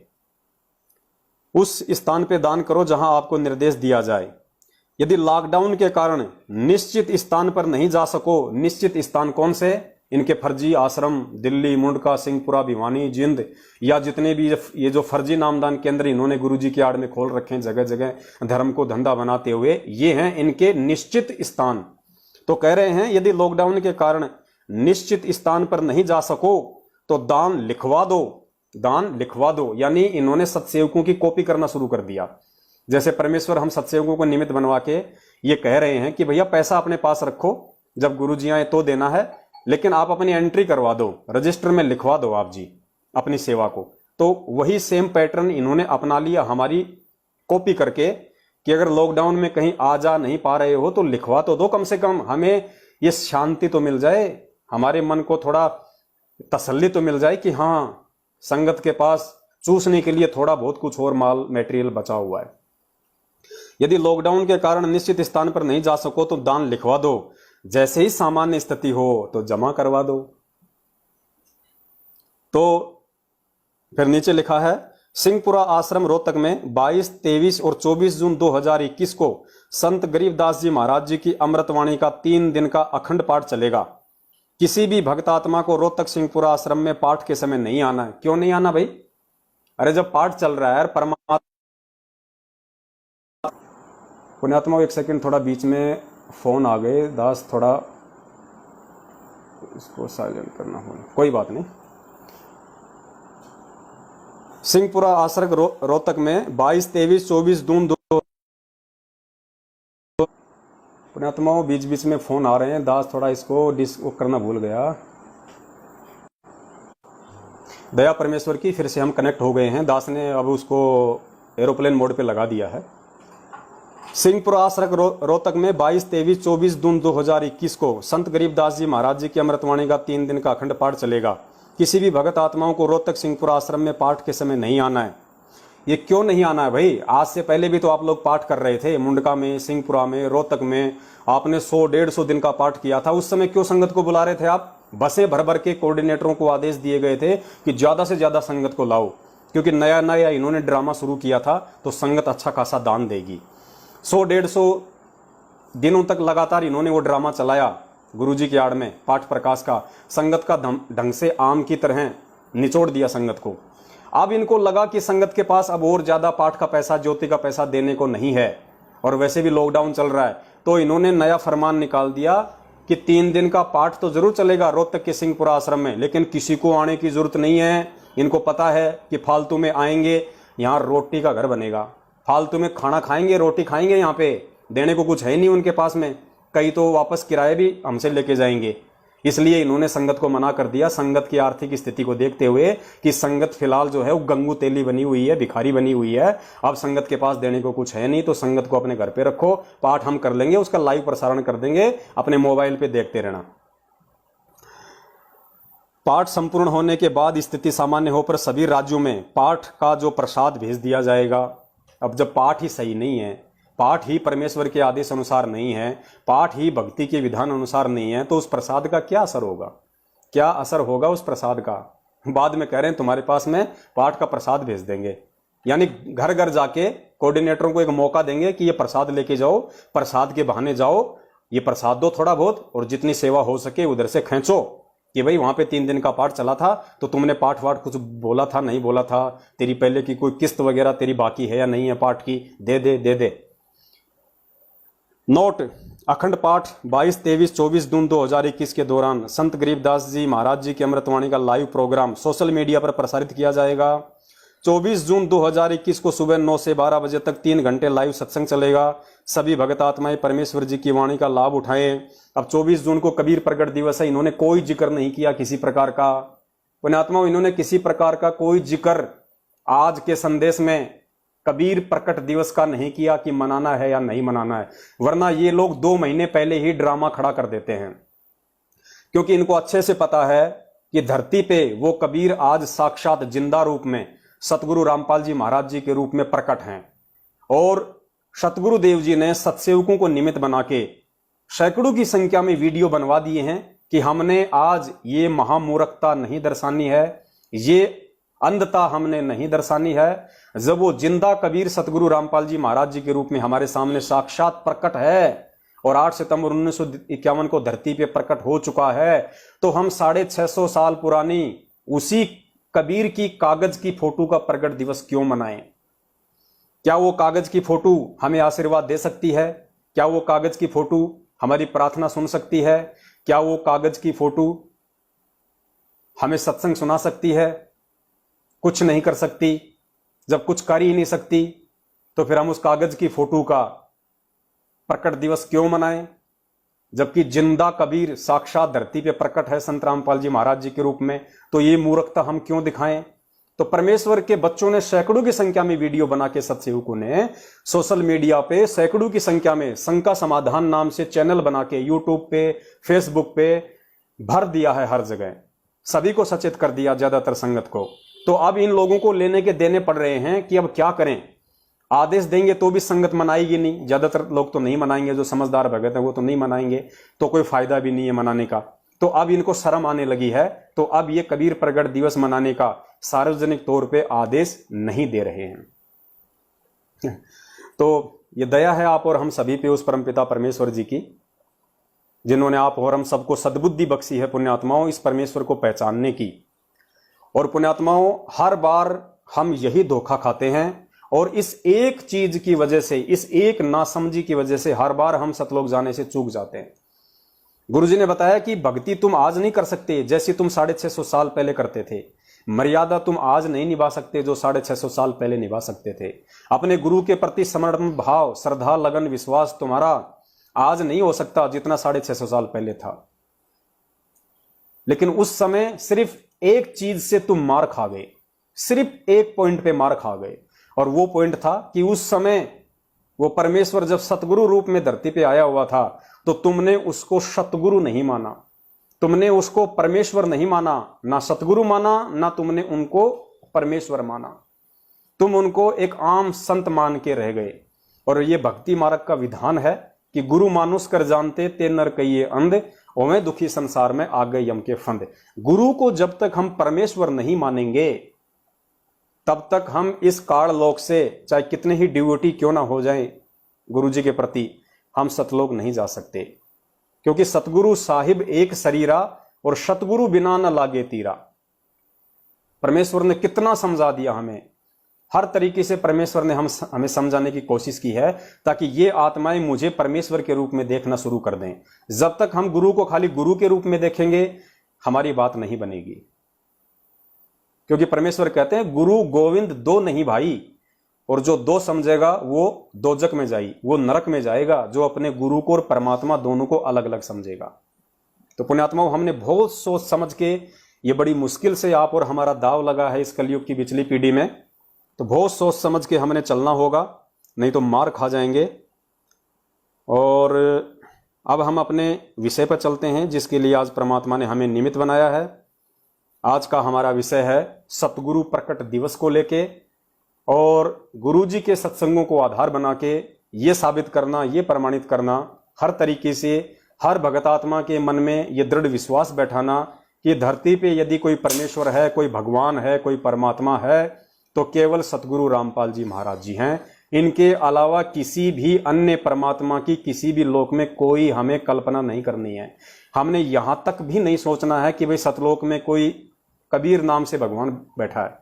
उस स्थान पे दान करो जहां आपको निर्देश दिया जाए। यदि लॉकडाउन के कारण निश्चित स्थान पर नहीं जा सको, निश्चित स्थान कौन से? इनके फर्जी आश्रम दिल्ली, मुंडका, सिंहपुरा, भिवानी, जिंद, या जितने भी ये जो फर्जी नामदान केंद्र इन्होंने गुरुजी की आड़ में खोल रखे हैं जगह जगह धर्म को धंधा बनाते हुए, ये हैं इनके निश्चित स्थान। तो कह रहे हैं यदि लॉकडाउन के कारण निश्चित स्थान पर नहीं जा सको तो दान लिखवा दो, दान लिखवा दो। यानी इन्होंने सत्सेवकों की कॉपी करना शुरू कर दिया। जैसे परमेश्वर हम सत्सेवकों को निमित्त बनवा के ये कह रहे हैं कि भैया पैसा अपने पास रखो, जब गुरुजी आए तो देना है, लेकिन आप अपनी एंट्री करवा दो, रजिस्टर में लिखवा दो आप जी अपनी सेवा को। तो वही सेम पैटर्न इन्होंने अपना लिया हमारी कॉपी करके कि अगर लॉकडाउन में कहीं आ जा नहीं पा रहे हो तो लिखवा तो दो, कम से कम हमें ये शांति तो मिल जाए, हमारे मन को थोड़ा तसल्ली तो मिल जाए कि हाँ संगत के पास चूसने के लिए थोड़ा बहुत कुछ और माल मटेरियल बचा हुआ है। यदि लॉकडाउन के कारण निश्चित स्थान पर नहीं जा सको तो दान लिखवा दो, जैसे ही सामान्य स्थिति हो तो जमा करवा दो। तो फिर नीचे लिखा है सिंहपुरा आश्रम रोहतक में 22, 23 और 24 जून 2021 को संत गरीबदास जी महाराज जी की अमृतवाणी का 3 दिन का अखंड पाठ चलेगा। किसी भी भक्त आत्मा को रोहतक सिंहपुरा आश्रम में पाठ के समय नहीं आना है। क्यों नहीं आना भाई? अरे जब पाठ चल रहा है परमात्मा। पुण्यात्मा एक सेकंड, थोड़ा बीच में फोन आ गए दास, थोड़ा इसको साइलेंट करना होगा, कोई बात नहीं। सिंहपुरा आश्रम रोहतक में 22, 23, 24 जून पुण्यात्माओं बीच बीच में फोन आ रहे हैं दास, थोड़ा इसको डिस्क करना भूल गया। दया परमेश्वर की फिर से हम कनेक्ट हो गए हैं, दास ने अब उसको एरोप्लेन मोड पे लगा दिया है। सिंहपुरा आश्रम रोहतक में 22, 23, 24 जून 2021 को संत गरीबदास जी महाराज जी की अमृतवाणी का 3 दिन का अखंड पाठ चलेगा। किसी भी भगत आत्माओं को रोहतक सिंहपुरा आश्रम में पाठ के समय नहीं आना है। ये क्यों नहीं आना है भाई? आज से पहले भी तो आप लोग पाठ कर रहे थे, मुंडका में, सिंहपुरा में, रोहतक में आपने 100-150 दिन का पाठ किया था। उस समय क्यों संगत को बुला रहे थे आप? बसें भर भर के कोऑर्डिनेटरों को आदेश दिए गए थे कि ज्यादा से ज्यादा संगत को लाओ, क्योंकि नया नया इन्होंने ड्रामा शुरू किया था तो संगत अच्छा खासा दान देगी। 100-150 दिनों तक लगातार इन्होंने वो ड्रामा चलाया गुरुजी की आड़ में पाठ प्रकाश का, संगत का ढंग से आम की तरह निचोड़ दिया संगत को। अब इनको लगा कि संगत के पास अब और ज्यादा पाठ का पैसा, ज्योति का पैसा देने को नहीं है, और वैसे भी लॉकडाउन चल रहा है, तो इन्होंने नया फरमान निकाल दिया कि 3 दिन का पाठ तो जरूर चलेगा रोहतक के सिंहपुरा आश्रम में, लेकिन किसी को आने की जरूरत नहीं है। इनको पता है कि फालतू में आएंगे, यहाँ रोटी का घर बनेगा, फालतू में खाना खाएंगे, रोटी खाएंगे, यहाँ पे देने को कुछ है नहीं उनके पास में, कई तो वापस किराए भी हमसे लेके जाएंगे। इसलिए इन्होंने संगत को मना कर दिया, संगत की आर्थिक स्थिति को देखते हुए कि संगत फिलहाल जो है वो गंगू तेली बनी हुई है, भिखारी बनी हुई है, अब संगत के पास देने को कुछ है नहीं, तो संगत को अपने घर पे रखो, पाठ हम कर लेंगे, उसका लाइव प्रसारण कर देंगे, अपने मोबाइल पे देखते रहना। पाठ संपूर्ण होने के बाद स्थिति सामान्य हो पर सभी राज्यों में पाठ का जो प्रसाद भेज दिया जाएगा। अब जब पाठ ही सही नहीं है, पाठ ही परमेश्वर के आदेश अनुसार नहीं है, पाठ ही भक्ति के विधान अनुसार नहीं है, तो उस प्रसाद का क्या असर होगा? क्या असर होगा उस प्रसाद का? बाद में कह रहे हैं तुम्हारे पास में पाठ का प्रसाद भेज देंगे, यानी घर घर जाके कोऑर्डिनेटरों को एक मौका देंगे कि ये प्रसाद लेके जाओ, प्रसाद के बहाने जाओ, ये प्रसाद दो थोड़ा बहुत, और जितनी सेवा हो सके उधर से खींचो, कि भाई वहां पे 3 दिन का पाठ चला था, तो तुमने पाठ वाठ कुछ बोला था, नहीं बोला था, तेरी पहले की कोई किस्त वगैरह तेरी बाकी है या नहीं है पाठ की, दे दे। नोट: अखंड पाठ 22, 23, 24 जून 2021 के दौरान संत गरीबदास जी महाराज जी की अमृतवाणी का लाइव प्रोग्राम सोशल मीडिया पर प्रसारित किया जाएगा। 24 जून 2021 को सुबह 9 से 12 बजे तक 3 घंटे लाइव सत्संग चलेगा। सभी भगत आत्माएं परमेश्वर जी की वाणी का लाभ उठाएं। अब 24 जून को कबीर प्रकट दिवस है, इन्होंने कोई जिक्र नहीं किया किसी प्रकार का। पुण्यात्माओं, इन्होंने किसी प्रकार का कोई जिक्र आज के संदेश में कबीर प्रकट दिवस का नहीं किया कि मनाना है या नहीं मनाना है, वरना ये लोग 2 महीने पहले ही ड्रामा खड़ा कर देते हैं, क्योंकि इनको अच्छे से पता है कि धरती पे वो कबीर आज साक्षात जिंदा रूप में सतगुरु रामपाल जी महाराज जी के रूप में प्रकट हैं। और सतगुरु देव जी ने सत्सेवकों को निमित्त बना के सैकड़ों की संख्या में वीडियो बनवा दिए हैं कि हमने आज ये महामूर्खता नहीं दर्शानी है, ये अंधता हमने नहीं दर्शानी है। जब वो जिंदा कबीर सतगुरु रामपाल जी महाराज जी के रूप में हमारे सामने साक्षात प्रकट है और 8 सितंबर 1951 को धरती पे प्रकट हो चुका है, तो हम 650 साल पुरानी उसी कबीर की कागज की फोटो का प्रकट दिवस क्यों मनाएं? क्या वो कागज की फोटो हमें आशीर्वाद दे सकती है? क्या वो कागज की फोटो हमारी प्रार्थना सुन सकती है? क्या वो कागज की फोटो हमें सत्संग सुना सकती है? कुछ नहीं कर सकती। जब कुछ कर ही नहीं सकती तो फिर हम उस कागज की फोटो का प्रकट दिवस क्यों मनाएं? जबकि जिंदा कबीर साक्षात धरती पे प्रकट है संत रामपाल जी महाराज जी के रूप में, तो ये मूर्खता हम क्यों दिखाएं? तो परमेश्वर के बच्चों ने सैकड़ों की संख्या में वीडियो बना के सत्सेवकों ने सोशल मीडिया पे सैकड़ों की संख्या में शंका समाधान नाम से चैनल बना के यूट्यूब पे, फेसबुक पे भर दिया है। हर जगह सभी को सचेत कर दिया, ज्यादातर संगत को। तो अब इन लोगों को लेने के देने पड़ रहे हैं कि अब क्या करें। आदेश देंगे तो भी संगत मनाएगी नहीं, ज्यादातर लोग तो नहीं मनाएंगे, जो समझदार भगत है वो तो नहीं मनाएंगे, तो कोई फायदा भी नहीं है मनाने का। तो अब इनको शर्म आने लगी है, तो अब ये कबीर प्रकट दिवस मनाने का सार्वजनिक तौर पे आदेश नहीं दे रहे हैं। तो ये दया है आप और हम सभी पे उस परमपिता परमेश्वर जी की, जिन्होंने आप और हम सबको सद्बुद्धि बख्शी है पुण्यात्माओं, इस परमेश्वर को पहचानने की। और पुण्यात्माओं, हर बार हम यही धोखा खाते हैं, और इस एक चीज की वजह से, इस एक नासमझी की वजह से हर बार हम सतलोक जाने से चूक जाते हैं। गुरुजी ने बताया कि भक्ति तुम आज नहीं कर सकते जैसी तुम 650 साल पहले करते थे। मर्यादा तुम आज नहीं निभा सकते जो 650 साल पहले निभा सकते थे। अपने गुरु के प्रति समर्पण भाव, श्रद्धा, लगन, विश्वास तुम्हारा आज नहीं हो सकता जितना 650 साल पहले था। लेकिन उस समय सिर्फ एक चीज से तुम मार खा गए, सिर्फ एक पॉइंट पे मार खा गए, और वो पॉइंट था कि उस समय वो परमेश्वर जब सतगुरु रूप में धरती पे आया हुआ था, तो तुमने उसको सतगुरु नहीं माना, तुमने उसको परमेश्वर नहीं माना, ना सतगुरु माना, ना तुमने उनको परमेश्वर माना। तुम उनको एक आम संत मान के रह गए। और ये भक्ति मार्ग का विधान है कि गुरु मानुष कर जानते ते नर कहिए अंध, ओमें दुखी संसार में आ गए यम के फंद। गुरु को जब तक हम परमेश्वर नहीं मानेंगे, तब तक हम इस काल लोक से, चाहे कितने ही डिवोटी क्यों ना हो जाएं गुरु जी के प्रति, हम सतलोक नहीं जा सकते। क्योंकि सतगुरु साहिब एक शरीरा और सतगुरु बिना न लागे तीरा। परमेश्वर ने कितना समझा दिया हमें, हर तरीके से परमेश्वर ने हमें समझाने की कोशिश की है, ताकि ये आत्माएं मुझे परमेश्वर के रूप में देखना शुरू कर दें। जब तक हम गुरु को खाली गुरु के रूप में देखेंगे, हमारी बात नहीं बनेगी। क्योंकि परमेश्वर कहते हैं गुरु गोविंद दो नहीं भाई, और जो दो समझेगा वो दोजक में जाई, वो नरक में जाएगा, जो अपने गुरु को और परमात्मा दोनों को अलग अलग समझेगा। तो पुण्यात्माओं, हमने बहुत सोच समझ के, ये बड़ी मुश्किल से आप और हमारा दाव लगा है इस कलयुग की पिछली पीढ़ी में, तो बहुत सोच समझ के हमने चलना होगा, नहीं तो मार खा जाएंगे। और अब हम अपने विषय पर चलते हैं, जिसके लिए आज परमात्मा ने हमें निमित्त बनाया है। आज का हमारा विषय है सतगुरु प्रकट दिवस को लेके, और गुरु जी के सत्संगों को आधार बना के ये साबित करना, ये प्रमाणित करना, हर तरीके से हर भगतात्मा के मन में ये दृढ़ विश्वास बैठाना कि धरती पे यदि कोई परमेश्वर है, कोई भगवान है, कोई परमात्मा है, तो केवल सतगुरु रामपाल जी महाराज जी हैं। इनके अलावा किसी भी अन्य परमात्मा की किसी भी लोक में कोई हमें कल्पना नहीं करनी है। हमने यहां तक भी नहीं सोचना है कि भाई सतलोक में कोई कबीर नाम से भगवान बैठा है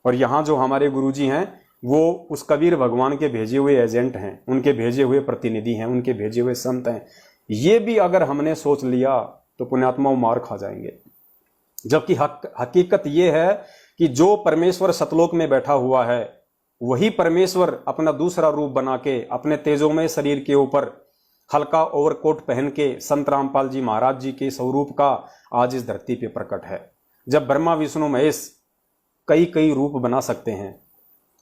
और यहां जो हमारे गुरुजी हैं वो उस कबीर भगवान के भेजे हुए एजेंट हैं, उनके भेजे हुए प्रतिनिधि हैं, उनके भेजे हुए संत हैं। ये भी अगर हमने सोच लिया तो पुण्यात्माओं मार खा जाएंगे। जबकि हकीकत ये है कि जो परमेश्वर सतलोक में बैठा हुआ है वही परमेश्वर अपना दूसरा रूप बना के अपने तेजोमय शरीर के ऊपर हल्का ओवरकोट पहन के संत रामपाल जी महाराज जी के स्वरूप का आज इस धरती पे प्रकट है। जब ब्रह्मा विष्णु महेश कई कई रूप बना सकते हैं,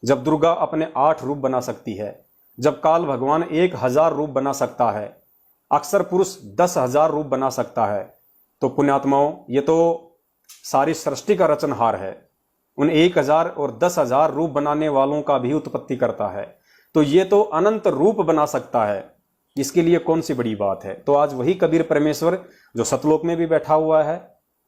जब दुर्गा अपने 8 रूप बना सकती है, जब काल भगवान 1000 रूप बना सकता है, अक्षर पुरुष 10,000 रूप बना सकता है, तो पुण्यात्माओं ये तो सारी सृष्टि का रचनहार है। उन 1000 और 10,000 रूप बनाने वालों का भी उत्पत्ति करता है, तो ये तो अनंत रूप बना सकता है। इसके लिए कौन सी बड़ी बात है। तो आज वही कबीर परमेश्वर जो सतलोक में भी बैठा हुआ है,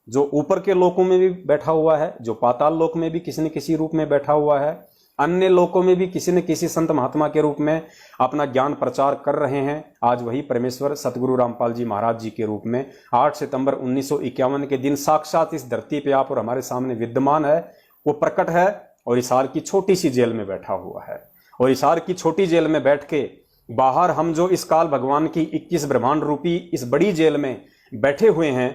जो ऊपर के लोकों में भी बैठा हुआ है, जो पाताल लोक में भी किसी न किसी रूप में बैठा हुआ है, अन्य लोकों में भी किसी न किसी संत महात्मा के रूप में अपना ज्ञान प्रचार कर रहे हैं, आज वही परमेश्वर सतगुरु रामपाल जी महाराज जी के रूप में 8 सितंबर 1951 के दिन साक्षात इस धरती पे आप और हमारे सामने विद्यमान है, वो प्रकट है और हिसार की छोटी सी जेल में बैठा हुआ है। और हिसार की छोटी जेल में बैठ के बाहर हम जो इस काल भगवान की 21 ब्रह्मांड रूपी इस बड़ी जेल में बैठे हुए हैं,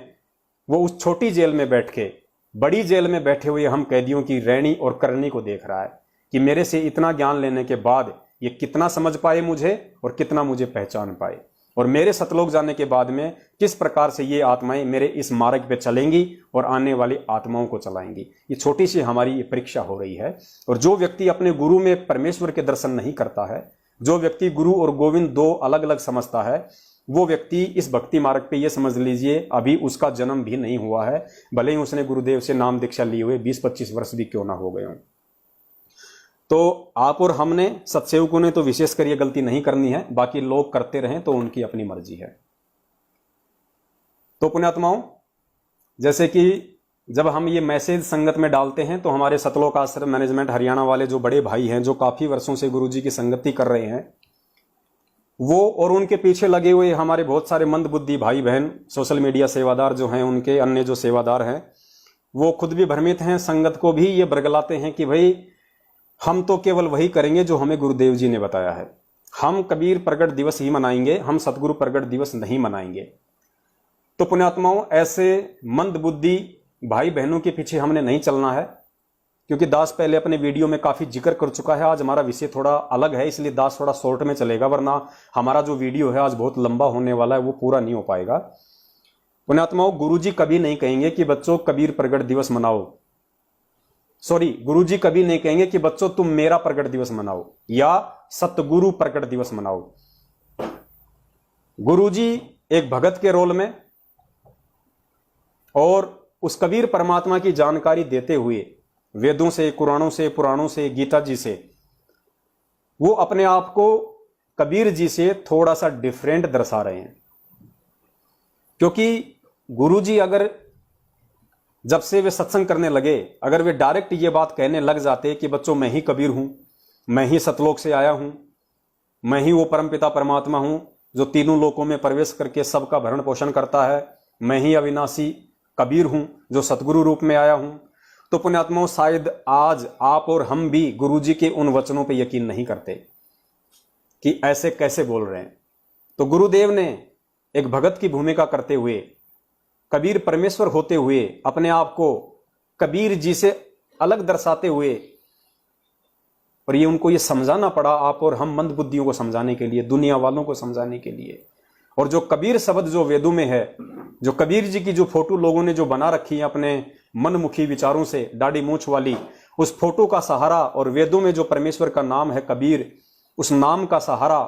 वो उस छोटी जेल में बैठ के बड़ी जेल में बैठे हुए हम कैदियों की रहनी और करनी को देख रहा है कि मेरे से इतना ज्ञान लेने के बाद ये कितना समझ पाए मुझे और कितना मुझे पहचान पाए, और मेरे सतलोक जाने के बाद में किस प्रकार से ये आत्माएं मेरे इस मार्ग पे चलेंगी और आने वाली आत्माओं को चलाएंगी। ये छोटी सी हमारी ये परीक्षा हो रही है। और जो व्यक्ति अपने गुरु में परमेश्वर के दर्शन नहीं करता है, जो व्यक्ति गुरु और गोविंद 2 अलग अलग समझता है, वो व्यक्ति इस भक्ति मार्ग पे ये समझ लीजिए अभी उसका जन्म भी नहीं हुआ है, भले ही उसने गुरुदेव से नाम दीक्षा लिए हुए 20-25 वर्ष भी क्यों ना हो गए हों। तो आप और हमने सत्सेवकों ने तो विशेष कर ये गलती नहीं करनी है, बाकी लोग करते रहें तो उनकी अपनी मर्जी है। तो पुण्यात्माओं, जैसे कि जब हम ये मैसेज संगत में डालते हैं तो हमारे सतलोक आश्रम मैनेजमेंट हरियाणा वाले जो बड़े भाई हैं, जो काफी वर्षों से गुरुजी की संगति कर रहे हैं, वो और उनके पीछे लगे हुए हमारे बहुत सारे मंदबुद्धि भाई बहन, सोशल मीडिया सेवादार जो हैं, उनके अन्य जो सेवादार हैं, वो खुद भी भ्रमित हैं, संगत को भी ये बरगलाते हैं कि भाई हम तो केवल वही करेंगे जो हमें गुरुदेव जी ने बताया है, हम कबीर प्रगट दिवस ही मनाएंगे, हम सतगुरु प्रगट दिवस नहीं मनाएंगे। तो पुण्यात्माओं, ऐसे मंदबुद्धि भाई बहनों के पीछे हमने नहीं चलना है, क्योंकि दास पहले अपने वीडियो में काफी जिक्र कर चुका है। आज हमारा विषय थोड़ा अलग है, इसलिए दास थोड़ा शॉर्ट में चलेगा, वरना हमारा जो वीडियो है आज बहुत लंबा होने वाला है, वो पूरा नहीं हो पाएगा। पुण्यात्माओं, गुरुजी कभी नहीं कहेंगे कि बच्चों कबीर प्रगट दिवस मनाओ, गुरुजी कभी नहीं कहेंगे कि बच्चों तुम मेरा प्रगट दिवस मनाओ या सतगुरु प्रगट दिवस मनाओ। गुरुजी एक भगत के रोल में और उस कबीर परमात्मा की जानकारी देते हुए वेदों से, कुरानों से, पुराणों से, गीता जी से, वो अपने आप को कबीर जी से थोड़ा सा डिफरेंट दर्शा रहे हैं। क्योंकि गुरुजी अगर जब से वे सत्संग करने लगे, अगर वे डायरेक्ट ये बात कहने लग जाते कि बच्चों मैं ही कबीर हूं, मैं ही सतलोक से आया हूं, मैं ही वो परमपिता परमात्मा हूं जो तीनों लोकों में प्रवेश करके सबका भरण पोषण करता है, मैं ही अविनाशी कबीर हूं जो सतगुरु रूप में आया हूं, तो पुण्यात्माओं शायद आज आप और हम भी गुरुजी के उन वचनों पर यकीन नहीं करते कि ऐसे कैसे बोल रहे हैं। तो गुरुदेव ने एक भगत की भूमिका करते हुए, कबीर परमेश्वर होते हुए, अपने आप को कबीर जी से अलग दर्शाते हुए, और ये उनको ये समझाना पड़ा आप और हम मंदबुद्धियों को समझाने के लिए, दुनिया वालों को समझाने के लिए। और जो कबीर शब्द जो वेदों में है, जो कबीर जी की जो फोटो लोगों ने जो बना रखी है अपने मनमुखी विचारों से, दाढ़ी मूछ वाली, उस फोटो का सहारा और वेदों में जो परमेश्वर का नाम है कबीर, उस नाम का सहारा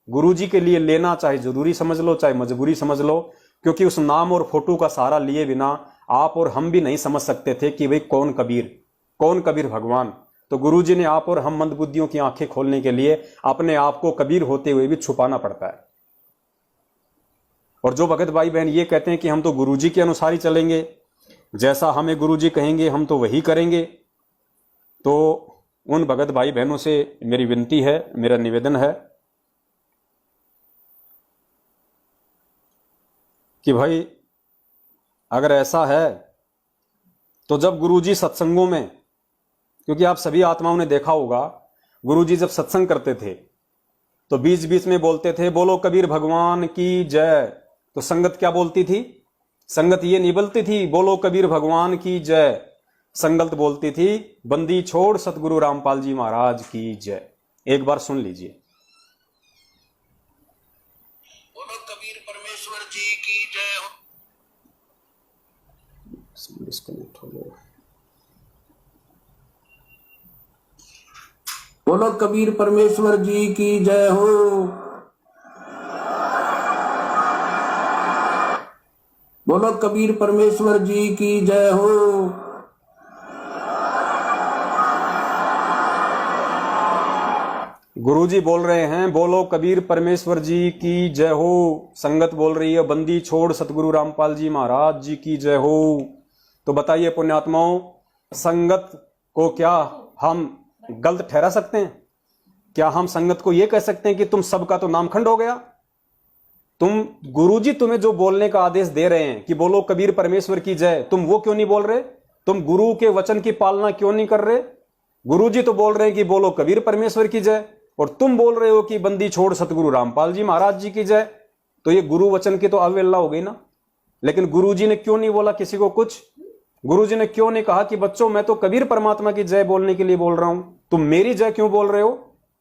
गुरुजी के लिए लेना चाहे जरूरी समझ लो चाहे मजबूरी समझ लो, क्योंकि उस नाम और फोटो का सहारा लिए बिना आप और हम भी नहीं समझ सकते थे कि भाई कौन कबीर भगवान। तो गुरुजी ने आप और हम मंदबुद्धियों की आंखें खोलने के लिए अपने आप को कबीर होते हुए भी छुपाना पड़ता है। और जो भगत भाई बहन ये कहते हैं कि हम तो गुरुजी के अनुसार ही चलेंगे, जैसा हमें गुरुजी कहेंगे हम तो वही करेंगे, तो उन भगत भाई बहनों से मेरी विनती है, मेरा निवेदन है कि भाई अगर ऐसा है तो जब गुरुजी सत्संगों में, क्योंकि आप सभी आत्माओं ने देखा होगा गुरुजी जब सत्संग करते थे तो बीच बीच में बोलते थे बोलो कबीर भगवान की जय। तो संगत क्या बोलती थी? संगत ये नहीं बोलती थी बोलो कबीर भगवान की जय, संगत बोलती थी बंदी छोड़ सतगुरु रामपाल जी महाराज की जय। एक बार सुन लीजिए। बोलो कबीर परमेश्वर जी की जय हो। डिस्कनेक्ट हो गया। बोलो कबीर परमेश्वर जी की जय हो। बोलो कबीर परमेश्वर जी की जय हो। गुरुजी बोल रहे हैं बोलो कबीर परमेश्वर जी की जय हो, संगत बोल रही है बंदी छोड़ सतगुरु रामपाल जी महाराज जी की जय हो। तो बताइए पुण्यात्माओं, संगत को क्या हम गलत ठहरा सकते हैं? क्या हम संगत को यह कह सकते हैं कि तुम सबका तो नामखंड हो गया? तुम गुरुजी तुम्हें जो बोलने का आदेश दे रहे हैं कि बोलो कबीर परमेश्वर की जय, तुम वो क्यों नहीं बोल रहे? तुम गुरु के वचन की पालना क्यों नहीं कर रहे? गुरुजी तो बोल रहे हैं कि बोलो कबीर परमेश्वर की जय और तुम बोल रहे हो कि बंदी छोड़ सतगुरु रामपाल जी महाराज जी की जय। तो ये गुरु वचन की तो अवहेलना हो गई ना। लेकिन गुरुजी ने क्यों नहीं बोला किसी को कुछ? गुरुजी ने क्यों नहीं कहा कि बच्चों मैं तो कबीर परमात्मा की जय बोलने के लिए बोल रहा हूं, तुम मेरी जय क्यों बोल रहे हो?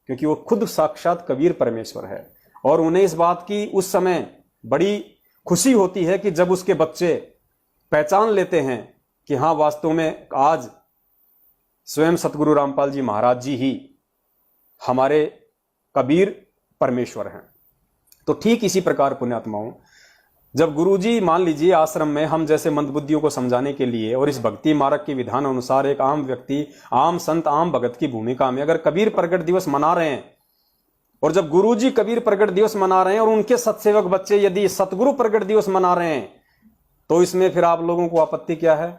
क्योंकि वो खुद साक्षात कबीर परमेश्वर है और उन्हें इस बात की उस समय बड़ी खुशी होती है कि जब उसके बच्चे पहचान लेते हैं कि हां वास्तव में आज स्वयं सतगुरु रामपाल जी महाराज जी ही हमारे कबीर परमेश्वर हैं। तो ठीक इसी प्रकार पुण्यात्माओं, जब गुरुजी मान लीजिए आश्रम में हम जैसे मंदबुद्धियों को समझाने के लिए और इस भक्ति मार्ग के विधान अनुसार एक आम व्यक्ति, आम संत, आम भगत की भूमिका में अगर कबीर प्रकट दिवस मना रहे हैं और जब गुरुजी कबीर प्रकट दिवस मना रहे हैं और उनके सत्सेवक बच्चे यदि सतगुरु प्रकट दिवस मना रहे हैं, तो इसमें फिर आप लोगों को आपत्ति क्या है?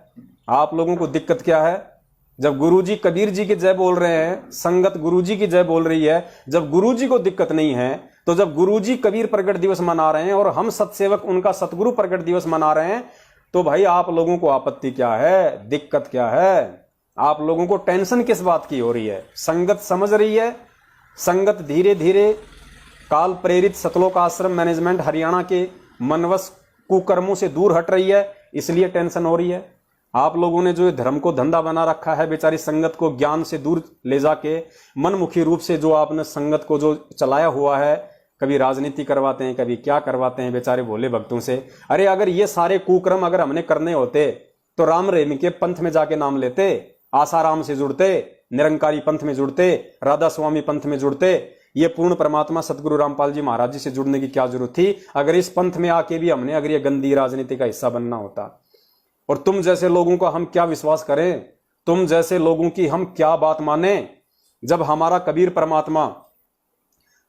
आप लोगों को दिक्कत क्या है? जब गुरुजी कबीर जी की जय बोल रहे हैं, संगत गुरुजी की जय बोल रही है, जब गुरुजी को दिक्कत नहीं है, तो जब गुरुजी कबीर प्रकट दिवस मना रहे हैं और हम सत्सेवक उनका सतगुरु प्रकट दिवस मना रहे हैं, तो भाई आप लोगों को आपत्ति क्या है? दिक्कत क्या है? आप लोगों को टेंशन किस बात की हो रही है? संगत समझ रही है, संगत धीरे धीरे काल प्रेरित सतलोक आश्रम मैनेजमेंट हरियाणा के मनवश कुकर्मों से दूर हट रही है, इसलिए टेंशन हो रही है। आप लोगों ने जो धर्म को धंधा बना रखा है, बेचारी संगत को ज्ञान से दूर ले जाके मनमुखी रूप से जो आपने संगत को जो चलाया हुआ है, कभी राजनीति करवाते हैं, कभी क्या करवाते हैं बेचारे भोले भक्तों से। अरे अगर ये सारे कुकर्म अगर हमने करने होते तो राम रहीम के पंथ में जाके नाम लेते, आसाराम से जुड़ते, निरंकारी पंथ में जुड़ते, राधा स्वामी पंथ में जुड़ते। ये पूर्ण परमात्मा सतगुरु रामपाल जी महाराज जी से जुड़ने की क्या जरूरत थी अगर इस पंथ में आके भी हमने अगर ये गंदी राजनीति का हिस्सा बनना होता? और तुम जैसे लोगों का हम क्या विश्वास करें? तुम जैसे लोगों की हम क्या बात माने? जब हमारा कबीर परमात्मा,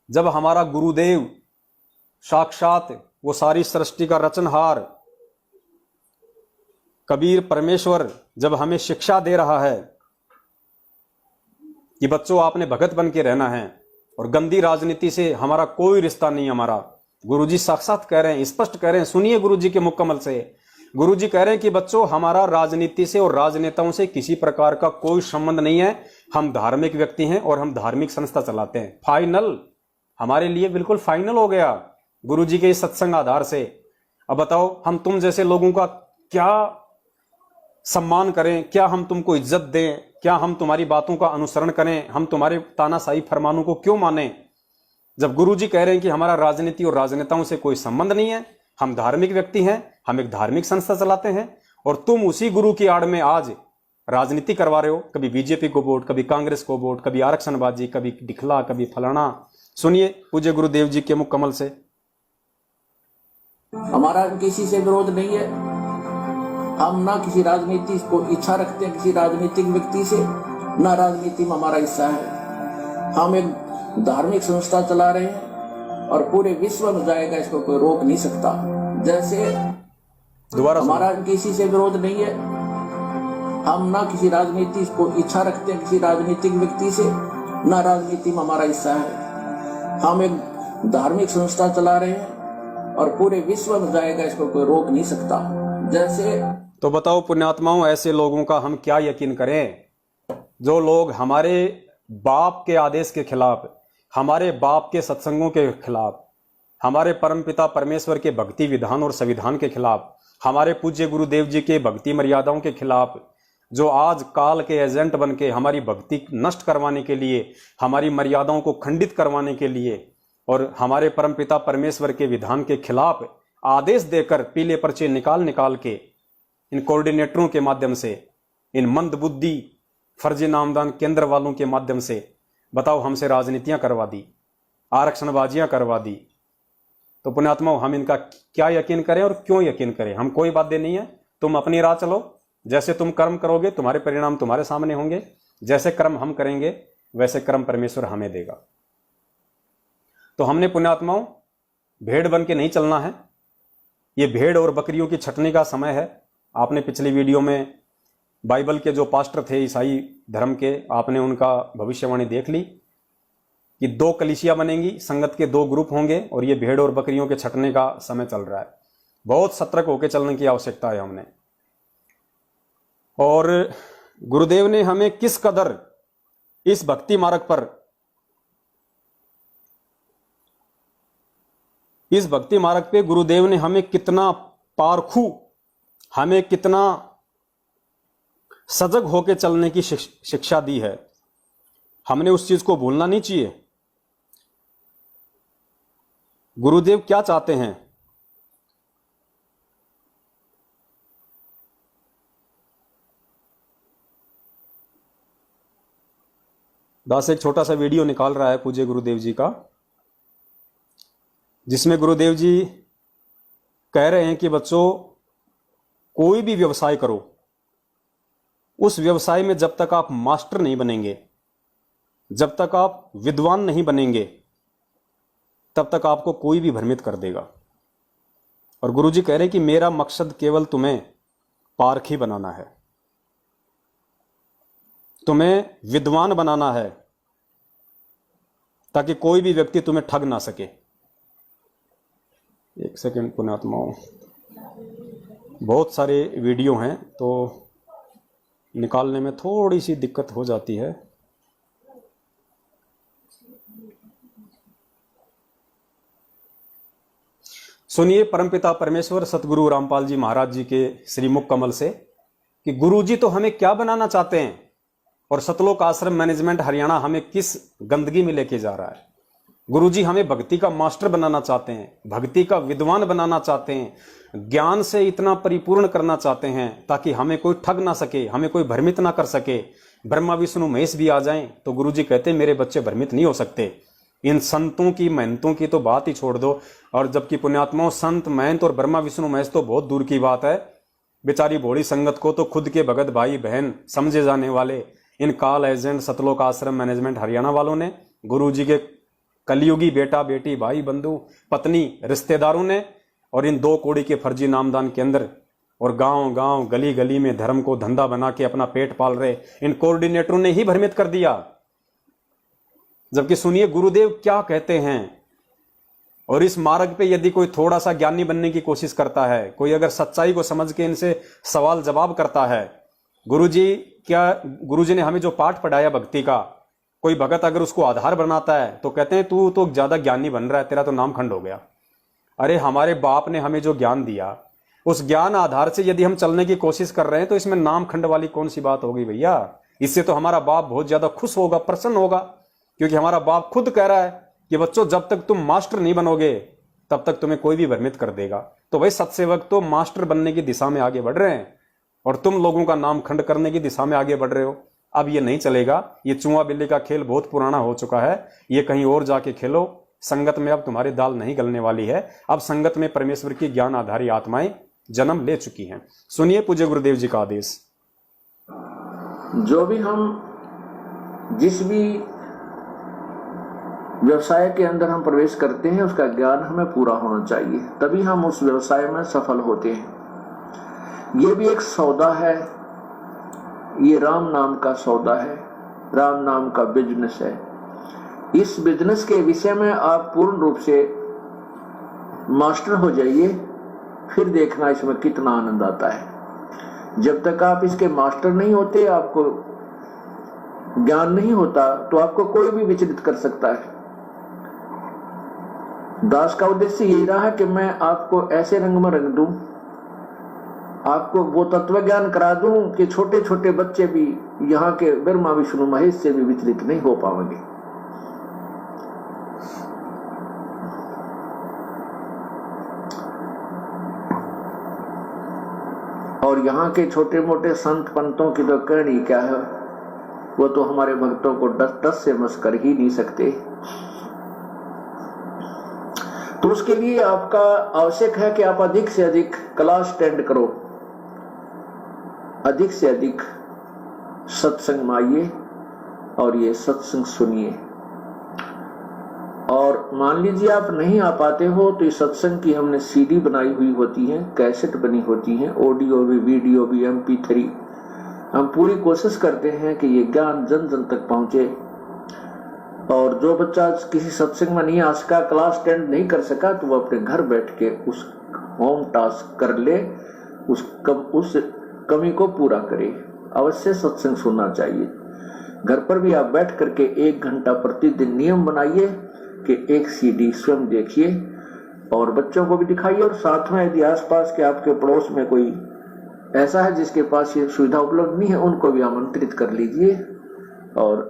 जब हमारा गुरुदेव साक्षात वो सारी सृष्टि का रचनहार कबीर परमेश्वर जब हमें शिक्षा दे रहा है कि बच्चों आपने भगत बन के रहना है और गंदी राजनीति से हमारा कोई रिश्ता नहीं। हमारा गुरुजी साक्षात कह रहे हैं, स्पष्ट कह रहे हैं, सुनिए गुरुजी के मुकम्मल से। गुरुजी कह रहे हैं कि बच्चों हमारा राजनीति से और राजनेताओं से किसी प्रकार का कोई संबंध नहीं है। हम धार्मिक व्यक्ति हैं और हम धार्मिक संस्था चलाते हैं। फाइनल हमारे लिए बिल्कुल फाइनल हो गया गुरुजी के इस सत्संग आधार से। अब बताओ हम तुम जैसे लोगों का क्या सम्मान करें? क्या हम तुमको इज्जत दें? क्या हम तुम्हारी बातों का अनुसरण करें? हम तुम्हारे तानाशाही फरमानों को क्यों माने? जब गुरुजी कह रहे हैं कि हमारा राजनीति और राजनेताओं से कोई संबंध नहीं है, हम धार्मिक व्यक्ति हैं, हम एक धार्मिक संस्था चलाते हैं, और तुम उसी गुरु की आड़ में आज राजनीति करवा रहे हो। कभी बीजेपी को वोट, कभी कांग्रेस को वोट, कभी आरक्षणबाजी, कभी दिखला, कभी फलाना। सुनिए पूज्य गुरुदेव जी के मुख कमल से। हमारा किसी से विरोध नहीं है। हम ना किसी राजनीति को इच्छा रखते हैं किसी राजनीतिक व्यक्ति से, ना राजनीति में हमारा हिस्सा है। हम एक धार्मिक संस्था चला रहे हैं और पूरे विश्व में जाएगा, इसको कोई रोक नहीं सकता। जैसे दोबारा हमारा किसी से विरोध नहीं है। हम ना किसी राजनीति को इच्छा रखते हैं किसी राजनीतिक व्यक्ति से, ना राजनीति में हमारा हिस्सा है। हम एक धार्मिक संस्था चला रहे हैं और पूरे विश्व में जाएगा, इसको कोई रोक नहीं सकता। जैसे तो बताओ पुण्यात्माओं, ऐसे लोगों का हम क्या यकीन करें जो लोग हमारे बाप के आदेश के खिलाफ, हमारे बाप के सत्संगों के खिलाफ, हमारे परमपिता परमेश्वर के भक्ति विधान और संविधान के खिलाफ, हमारे पूज्य गुरुदेव जी के भक्ति मर्यादाओं के खिलाफ, जो आज काल के एजेंट बन के हमारी भक्ति नष्ट करवाने के लिए, हमारी मर्यादाओं को खंडित करवाने के लिए और हमारे परमपिता परमेश्वर के विधान के खिलाफ आदेश देकर पीले पर्चे निकाल के इन कोऑर्डिनेटरों के माध्यम से, इन मंदबुद्धि फर्जी नामदान केंद्र वालों के माध्यम से बताओ हमसे राजनीतियां करवा दी, आरक्षणबाजियां करवा दी, तो पुण्यात्माओं हम इनका क्या यकीन करें और क्यों यकीन करें? हम कोई बातें नहीं है, तुम अपनी राह चलो, जैसे तुम कर्म करोगे तुम्हारे परिणाम तुम्हारे सामने होंगे, जैसे कर्म हम करेंगे वैसे कर्म परमेश्वर हमें देगा। तो हमने पुण्यात्माओं भेड़ बन के नहीं चलना है, ये भेड़ और बकरियों की छटनी का समय है। आपने पिछली वीडियो में बाइबल के जो पास्टर थे ईसाई धर्म के, आपने उनका भविष्यवाणी देख ली कि 2 कलीसिया बनेंगी, संगत के 2 ग्रुप होंगे और ये भेड़ और बकरियों के छटने का समय चल रहा है। बहुत सतर्क होकर चलने की आवश्यकता है हमने। और गुरुदेव ने हमें किस कदर इस भक्ति मार्ग पर, इस भक्ति मार्ग पे गुरुदेव ने हमें कितना पारखू, हमें कितना सजग होकर चलने की शिक्षा दी है, हमने उस चीज को भूलना नहीं चाहिए। गुरुदेव क्या चाहते हैं? दास एक छोटा सा वीडियो निकाल रहा है पूज्य गुरुदेव जी का, जिसमें गुरुदेव जी कह रहे हैं कि बच्चों कोई भी व्यवसाय करो, उस व्यवसाय में जब तक आप मास्टर नहीं बनेंगे, जब तक आप विद्वान नहीं बनेंगे, तब तक आपको कोई भी भ्रमित कर देगा। और गुरुजी कह रहे हैं कि मेरा मकसद केवल तुम्हें पारखी बनाना है, तुम्हें विद्वान बनाना है, ताकि कोई भी व्यक्ति तुम्हें ठग ना सके। एक सेकंड पुण्यात्माओं, बहुत सारे वीडियो हैं तो निकालने में थोड़ी सी दिक्कत हो जाती है। सुनिए परमपिता परमेश्वर सतगुरु रामपाल जी महाराज जी के श्रीमुख कमल से कि गुरु जी तो हमें क्या बनाना चाहते हैं और सतलोक आश्रम मैनेजमेंट हरियाणा हमें किस गंदगी में लेके जा रहा है। गुरु जी हमें भक्ति का मास्टर बनाना चाहते हैं, भक्ति का विद्वान बनाना चाहते हैं, ज्ञान से इतना परिपूर्ण करना चाहते हैं ताकि हमें कोई ठग ना सके, हमें कोई भ्रमित ना कर सके। ब्रह्मा विष्णु महेश भी आ जाएं तो गुरु जी कहते हैं मेरे बच्चे भ्रमित नहीं हो सकते। इन संतों की महंतों की तो बात ही छोड़ दो, और जबकि पुण्यात्माओं संत महंत और ब्रह्मा विष्णु महेश तो बहुत दूर की बात है। बेचारी भोली संगत को तो खुद के भगत भाई बहन समझे जाने वाले इन काल एजेंट सतलोक आश्रम मैनेजमेंट हरियाणा वालों ने, गुरु जी के कलयुगी बेटा बेटी भाई बंधु पत्नी रिश्तेदारों ने, और इन 2 कौड़ी के फर्जी नामदान केंद्र और गांव गांव गली गली में धर्म को धंधा बना के अपना पेट पाल रहे इन कोऑर्डिनेटरों ने ही भ्रमित कर दिया। जबकि सुनिए गुरुदेव क्या कहते हैं। और इस मार्ग पे यदि कोई थोड़ा सा ज्ञानी बनने की कोशिश करता है, कोई अगर सच्चाई को समझ के इनसे सवाल जवाब करता है, गुरुजी ने हमें जो पाठ पढ़ाया भक्ति का, कोई भगत अगर उसको आधार बनाता है तो कहते हैं तू तो ज्यादा ज्ञानी बन रहा है, तेरा तो नाम खंड हो गया। अरे हमारे बाप ने हमें जो ज्ञान दिया, उस ज्ञान आधार से यदि हम चलने की कोशिश कर रहे हैं तो इसमें नाम खंड वाली कौन सी बात होगी भैया। इससे तो हमारा बाप बहुत ज्यादा खुश होगा, प्रसन्न होगा, क्योंकि हमारा बाप खुद कह रहा है कि बच्चों जब तक तुम मास्टर नहीं बनोगे तब तक तुम्हें कोई भी भ्रमित कर देगा। तो भाई सत्सेवक तो मास्टर बनने की दिशा में आगे बढ़ रहे हैं और तुम लोगों का नाम खंड करने की दिशा में आगे बढ़ रहे हो। अब ये नहीं चलेगा, ये चूहा बिल्ली का खेल बहुत पुराना हो चुका है, ये कहीं और जाके खेलो। संगत में अब तुम्हारी दाल नहीं गलने वाली है। अब संगत में परमेश्वर की ज्ञान आधारी आत्माएं जन्म ले चुकी हैं। सुनिए पूज्य गुरुदेव जी का आदेश। जो भी हम जिस भी व्यवसाय के अंदर हम प्रवेश करते हैं उसका ज्ञान हमें पूरा होना चाहिए, तभी हम उस व्यवसाय में सफल होते हैं। ये भी एक सौदा है ये राम नाम का सौदा है, राम नाम का बिजनेस है। इस बिजनेस के विषय में आप पूर्ण रूप से मास्टर हो जाइए, फिर देखना इसमें कितना आनंद आता है। जब तक आप इसके मास्टर नहीं होते, आपको ज्ञान नहीं होता, तो आपको कोई भी विचलित कर सकता है। दास का उद्देश्य यही रहा कि मैं आपको ऐसे रंग में रंग दूं, आपको वो तत्व ज्ञान करा दूं कि छोटे छोटे बच्चे भी यहाँ के ब्रह्मा विष्णु महेश से भी विचलित नहीं हो पाएंगे। और यहाँ के छोटे मोटे संत पंतों की तो कहनी क्या है, वो तो हमारे भक्तों को डस से मस कर ही नहीं सकते। तो उसके लिए आपका आवश्यक है कि आप अधिक से अधिक क्लास अटेंड करो, अधिक से अधिक सत्संग में आइए और ये सत्संग सुनिए। और मान लीजिए आप नहीं आ पाते हो, तो इस सत्संग की हमने सीडी बनाई हुई होती है, कैसेट बनी होती है, ऑडियो भी, वीडियो भी, MP3। हम पूरी कोशिश करते हैं कि ये ज्ञान जन जन तक पहुंचे। और जो बच्चा किसी सत्संग में नहीं आ सका, क्लास अटेंड नहीं कर सका, तो वो अपने घर बैठ के उस होम टास्क कर ले, उस कमी को पूरा करे। अवश्य सत्संग सुनना चाहिए। घर पर भी आप बैठ करके 1 घंटा प्रतिदिन नियम बनाइए कि एक CD स्वयं देखिए और बच्चों को भी दिखाइए। और साथ में यदि आसपास के आपके पड़ोस में कोई ऐसा है जिसके पास ये सुविधा उपलब्ध नहीं है, उनको भी आमंत्रित कर लीजिए। और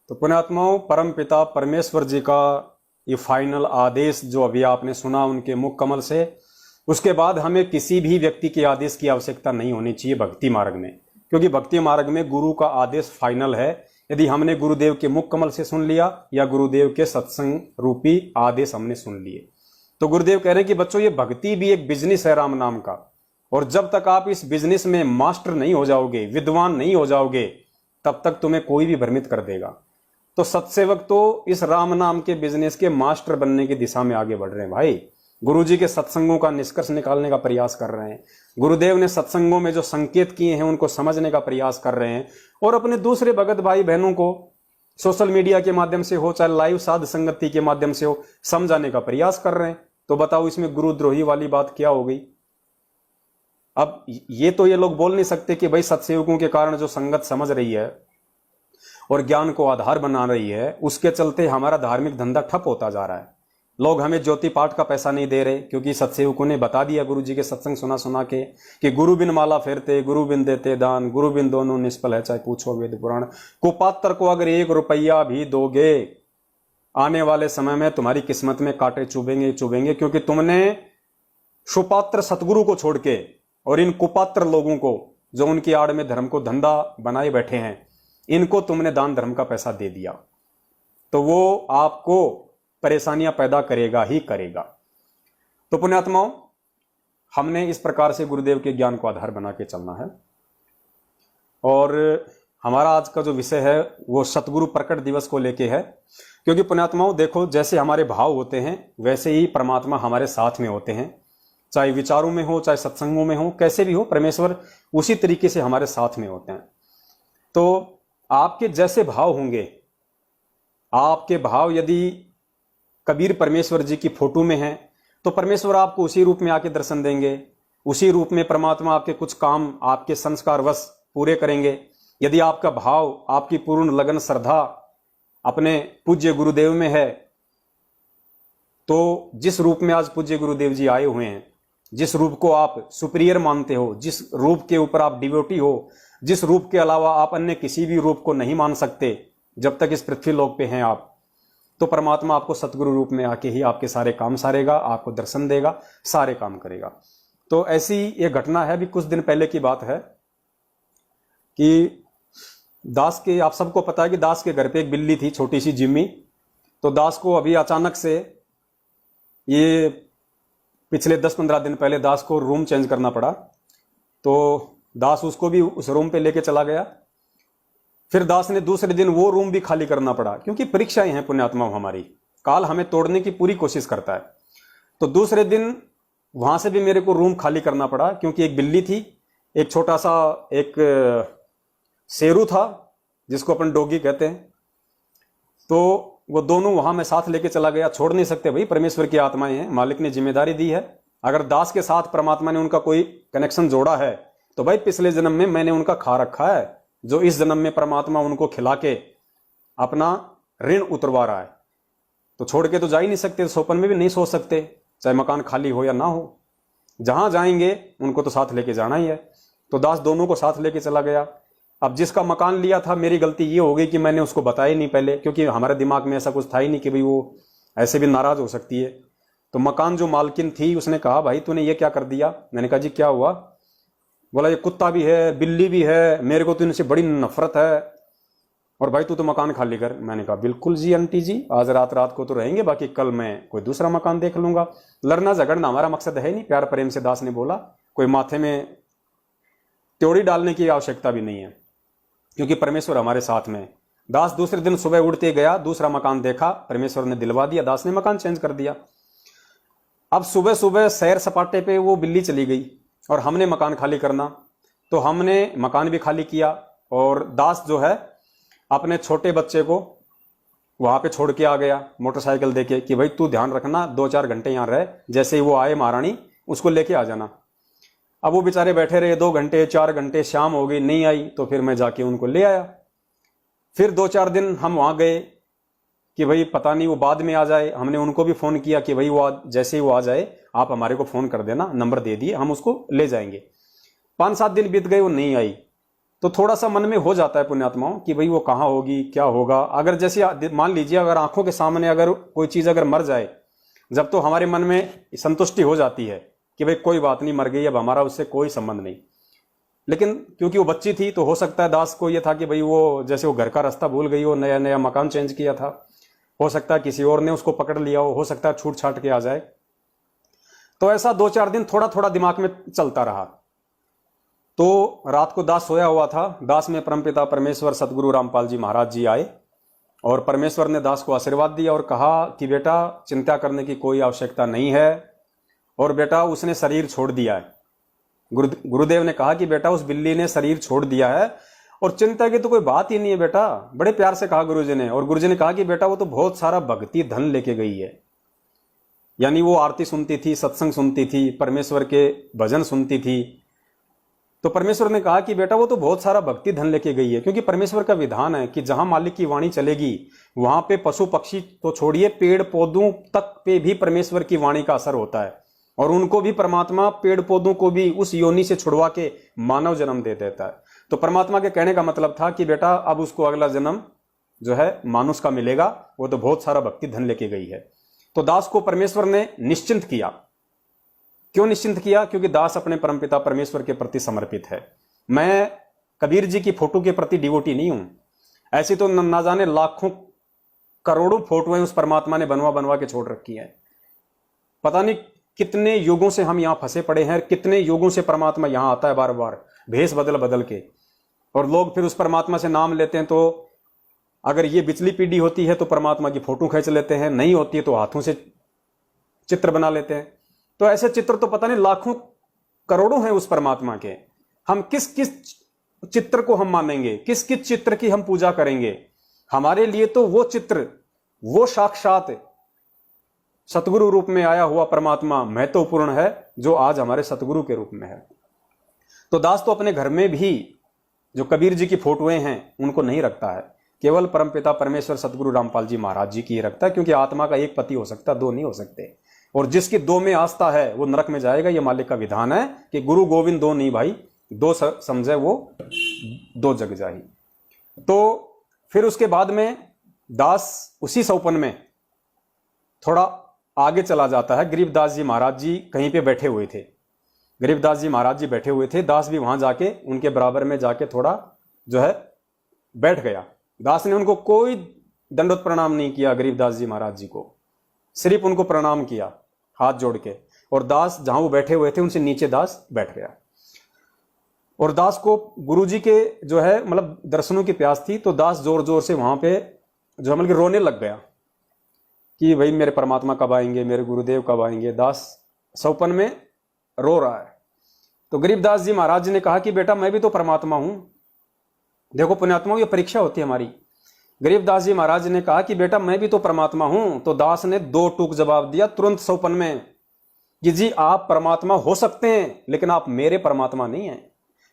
तो पुण्यात्माओं, परम पिता परमेश्वर जी का ये फाइनल आदेश जो अभी आपने सुना उनके मुख कमल से, उसके बाद हमें किसी भी व्यक्ति के आदेश की आवश्यकता नहीं होनी चाहिए भक्ति मार्ग में, क्योंकि भक्ति मार्ग में गुरु का आदेश फाइनल है। यदि हमने गुरुदेव के मुख कमल से सुन लिया या गुरुदेव के सत्संग रूपी आदेश हमने सुन लिए, तो गुरुदेव कह रहे हैं कि बच्चों, ये भक्ति भी एक बिजनेस है राम नाम का। और जब तक आप इस बिजनेस में मास्टर नहीं हो जाओगे, विद्वान नहीं हो जाओगे, तब तक तुम्हें कोई भी भ्रमित कर देगा। तो सत्सेवक तो इस राम नाम के बिजनेस के मास्टर बनने की दिशा में आगे बढ़ रहे हैं भाई। गुरुजी के सत्संगों का निष्कर्ष निकालने का प्रयास कर रहे हैं। गुरुदेव ने सत्संगों में जो संकेत किए हैं उनको समझने का प्रयास कर रहे हैं, और अपने दूसरे भगत भाई बहनों को सोशल मीडिया के माध्यम से हो, चाहे लाइव साध संगति के माध्यम से हो, समझाने का प्रयास कर रहे हैं। तो बताओ इसमें गुरुद्रोही वाली बात क्या हो गई? अब ये तो ये लोग बोल नहीं सकते कि भाई सत्सेवकों के कारण जो संगत समझ रही है और ज्ञान को आधार बना रही है, उसके चलते हमारा धार्मिक धंधा ठप होता जा रहा है। लोग हमें ज्योति पाठ का पैसा नहीं दे रहे, क्योंकि सत्सेवकों ने बता दिया गुरु जी के सत्संग सुना सुना के कि गुरु बिन माला फेरते, गुरु बिन देते दान, गुरु बिन दोनों निष्फल है, चाहे पूछो वेद पुराण। कुपात्र को अगर 1 रुपया भी दोगे, आने वाले समय में तुम्हारी किस्मत में कांटे चुभेंगे चुभेंगे, क्योंकि तुमने सुपात्र सतगुरु को छोड़ के और इन कुपात्र लोगों को, जो उनकी आड़ में धर्म को धंधा बनाए बैठे हैं, इनको तुमने दान धर्म का पैसा दे दिया, तो वो आपको परेशानियां पैदा करेगा ही करेगा। तो पुण्यात्माओं, हमने इस प्रकार से गुरुदेव के ज्ञान को आधार बना के चलना है। और हमारा आज का जो विषय है वो सतगुरु प्रकट दिवस को लेके है, क्योंकि पुण्यात्माओं देखो, जैसे हमारे भाव होते हैं वैसे ही परमात्मा हमारे साथ में होते हैं, चाहे विचारों में हो, चाहे सत्संगों में हो, कैसे भी हो, परमेश्वर उसी तरीके से हमारे साथ में होते हैं। तो आपके जैसे भाव होंगे, आपके भाव यदि कबीर परमेश्वर जी की फोटो में है, तो परमेश्वर आपको उसी रूप में आके दर्शन देंगे, उसी रूप में परमात्मा आपके कुछ काम आपके संस्कारवश पूरे करेंगे। यदि आपका भाव, आपकी पूर्ण लगन श्रद्धा अपने पूज्य गुरुदेव में है, तो जिस रूप में आज पूज्य गुरुदेव जी आए हुए हैं, जिस रूप को आप सुपीरियर मानते हो, जिस रूप के ऊपर आप डिवोटी हो, जिस रूप के अलावा आप अन्य किसी भी रूप को नहीं मान सकते जब तक इस पृथ्वी लोक पे हैं आप, तो परमात्मा आपको सतगुरु रूप में आके ही आपके सारे काम सारेगा, आपको दर्शन देगा, सारे काम करेगा। तो ऐसी ये घटना है, अभी कुछ दिन पहले की बात है कि दास के, आप सबको पता है कि दास के घर पे एक बिल्ली थी, छोटी सी जिम्मी। तो दास को अभी अचानक से, ये पिछले 10-15 दिन पहले दास को रूम चेंज करना पड़ा, तो दास उसको भी उस रूम पे लेके चला गया। फिर दास ने दूसरे दिन वो रूम भी खाली करना पड़ा, क्योंकि परीक्षाएं हैं पुण्यात्माओं हमारी, काल हमें तोड़ने की पूरी कोशिश करता है। तो दूसरे दिन वहां से भी मेरे को रूम खाली करना पड़ा, क्योंकि एक बिल्ली थी, एक छोटा सा एक शेरू था जिसको अपन डोगी कहते हैं। तो वो दोनों वहां मैं साथ लेके चला गया, छोड़ नहीं सकते भाई, परमेश्वर की आत्माएं हैं, मालिक ने जिम्मेदारी दी है। अगर दास के साथ परमात्मा ने उनका कोई कनेक्शन जोड़ा है तो भाई पिछले जन्म में मैंने उनका खा रखा है, जो इस जन्म में परमात्मा उनको खिला के अपना ऋण उतरवा रहा है। तो छोड़ के तो जा ही नहीं सकते, सोपन में भी नहीं सो सकते, चाहे मकान खाली हो या ना हो। जहां जाएंगे उनको तो साथ लेके जाना ही है। तो दास दोनों को साथ लेके चला गया। अब जिसका मकान लिया था, मेरी गलती ये हो गई कि मैंने उसको बताया नहीं पहले, क्योंकि हमारे दिमाग में ऐसा कुछ था ही नहीं कि भाई वो ऐसे भी नाराज हो सकती है। तो मकान जो मालकिन थी उसने कहा, भाई तूने ये क्या कर दिया? मैंने कहा जी क्या हुआ? बोला ये कुत्ता भी है, बिल्ली भी है, मेरे को तो इनसे बड़ी नफरत है, और भाई तू तो मकान खाली कर। मैंने कहा बिल्कुल जी आंटी जी, आज रात को तो रहेंगे, बाकी कल मैं कोई दूसरा मकान देख लूंगा। लड़ना झगड़ना हमारा मकसद है नहीं, प्यार प्रेम से दास ने बोला। कोई माथे में त्योड़ी डालने की आवश्यकता भी नहीं है, क्योंकि परमेश्वर हमारे साथ में। दास दूसरे दिन सुबह उड़ते गया, दूसरा मकान देखा, परमेश्वर ने दिलवा दिया, दास ने मकान चेंज कर दिया। अब सुबह सुबह सैर सपाटे पे वो बिल्ली चली गई और हमने मकान खाली करना, तो हमने मकान भी खाली किया। और दास जो है अपने छोटे बच्चे को वहां पे छोड़ के आ गया मोटरसाइकिल देके कि भाई तू ध्यान रखना, 2-4 घंटे यहां रहे, जैसे ही वो आए महारानी उसको लेके आ जाना। अब वो बेचारे बैठे रहे 2 घंटे 4 घंटे, शाम हो गई नहीं आई, तो फिर मैं जाके उनको ले आया। फिर 2-4 दिन हम वहां गए कि भाई पता नहीं वो बाद में आ जाए। हमने उनको भी फोन किया कि भाई वो जैसे ही वो आ जाए आप हमारे को फोन कर देना, नंबर दे दिए, हम उसको ले जाएंगे। 5-7 दिन बीत गए, वो नहीं आई। तो थोड़ा सा मन में हो जाता है पुण्यात्माओं कि भाई वो कहाँ होगी, क्या होगा। अगर जैसे मान लीजिए अगर आंखों के सामने अगर कोई चीज अगर मर जाए, जब तो हमारे मन में संतुष्टि हो जाती है कि भाई कोई बात नहीं, मर गई, अब हमारा उससे कोई संबंध नहीं। लेकिन क्योंकि वो बच्ची थी तो हो सकता है दास को ये था कि भाई वो जैसे वो घर का रास्ता भूल गई हो, नया नया मकान चेंज किया था, हो सकता है किसी और ने उसको पकड़ लिया हो सकता है छूट छाट के आ जाए। तो ऐसा 2-4 दिन थोड़ा थोड़ा दिमाग में चलता रहा। तो रात को दास सोया हुआ था। दास में परमपिता परमेश्वर सतगुरु रामपाल जी महाराज जी आए और परमेश्वर ने दास को आशीर्वाद दिया और कहा कि बेटा चिंता करने की कोई आवश्यकता नहीं है, और बेटा उसने शरीर छोड़ दिया है। गुरुदेव ने कहा कि बेटा उस बिल्ली ने शरीर छोड़ दिया है और चिंता की तो कोई बात ही नहीं है बेटा, बड़े प्यार से कहा गुरुजी ने। और गुरुजी ने कहा कि बेटा वो तो बहुत सारा भक्ति धन लेके गई है, यानी वो आरती सुनती थी, सत्संग सुनती थी, परमेश्वर के भजन सुनती थी। तो परमेश्वर ने कहा कि बेटा वो तो बहुत सारा भक्ति धन लेके गई है, क्योंकि परमेश्वर का विधान है कि जहां मालिक की वाणी चलेगी वहां पे पशु पक्षी तो छोड़िए, पेड़ पौधों तक पे भी परमेश्वर की वाणी का असर होता है, और उनको भी परमात्मा पेड़ पौधों को भी उस योनि से छुड़वा के मानव जन्म दे देता है। तो परमात्मा के कहने का मतलब था कि बेटा अब उसको अगला जन्म जो है मानुष का मिलेगा, वो तो बहुत सारा भक्ति धन लेके गई है। तो दास को परमेश्वर ने निश्चिंत किया। क्यों निश्चिंत किया? क्योंकि दास अपने परमपिता परमेश्वर के प्रति समर्पित है। मैं कबीर जी की फोटो के प्रति डिवोटी नहीं हूं। ऐसी तो ना जाने लाखों करोड़ों फोटोएं उस परमात्मा ने बनवा बनवा के छोड़ रखी है। पता नहीं कितने युगों से हम यहां फंसे पड़े हैं, कितने युगों से परमात्मा यहां आता है बार बार भेष बदल बदल के, और लोग फिर उस परमात्मा से नाम लेते हैं। तो अगर ये पिछली पीढ़ी होती है तो परमात्मा की फोटो खींच लेते हैं, नहीं होती है तो हाथों से चित्र बना लेते हैं। तो ऐसे चित्र तो पता नहीं लाखों करोड़ों हैं उस परमात्मा के। हम किस किस चित्र को हम मानेंगे, किस किस चित्र की हम पूजा करेंगे? हमारे लिए तो वो चित्र, वो साक्षात सतगुरु रूप में आया हुआ परमात्मा महत्वपूर्ण है, जो आज हमारे सतगुरु के रूप में है। तो दास तो अपने घर में भी जो कबीर जी की फोटोएं हैं उनको नहीं रखता है, केवल परमपिता परमेश्वर सतगुरु रामपाल जी महाराज जी की ही रखता है, क्योंकि आत्मा का एक पति हो सकता है, 2 नहीं हो सकते। और जिसकी 2 में आस्था है वो नरक में जाएगा। ये मालिक का विधान है कि गुरु गोविंद 2 नहीं भाई, 2 समझे वो 2 जग जाही। तो फिर उसके बाद में दास उसी सौपन में थोड़ा आगे चला जाता है। गरीबदास जी महाराज जी कहीं पे बैठे हुए थे, गरीबदास जी महाराज जी बैठे हुए थे। दास भी वहां जाके उनके बराबर में जाके थोड़ा जो है बैठ गया। दास ने उनको कोई दंडवत प्रणाम नहीं किया, गरीबदास जी महाराज जी को सिर्फ उनको प्रणाम किया हाथ जोड़ के। और दास जहां वो बैठे हुए थे उनसे नीचे दास बैठ गया। और दास को गुरुजी के जो है मतलब दर्शनों की प्यास थी, तो दास जोर जोर से वहां पे जो मतलब रोने लग गया कि भाई मेरे परमात्मा कब आएंगे, मेरे गुरुदेव कब आएंगे। दास सौपन में रो रहा है। तो गरीबदास जी महाराज जी ने कहा कि बेटा मैं भी तो परमात्मा हूं। देखो पुण्यात्माओं, ये परीक्षा होती है हमारी। गरीबदास जी महाराज जी ने कहा कि बेटा मैं भी तो परमात्मा हूं। तो दास ने दो टूक जवाब दिया तुरंत सौपन में कि जी आप परमात्मा हो सकते हैं, लेकिन आप मेरे परमात्मा नहीं हैं।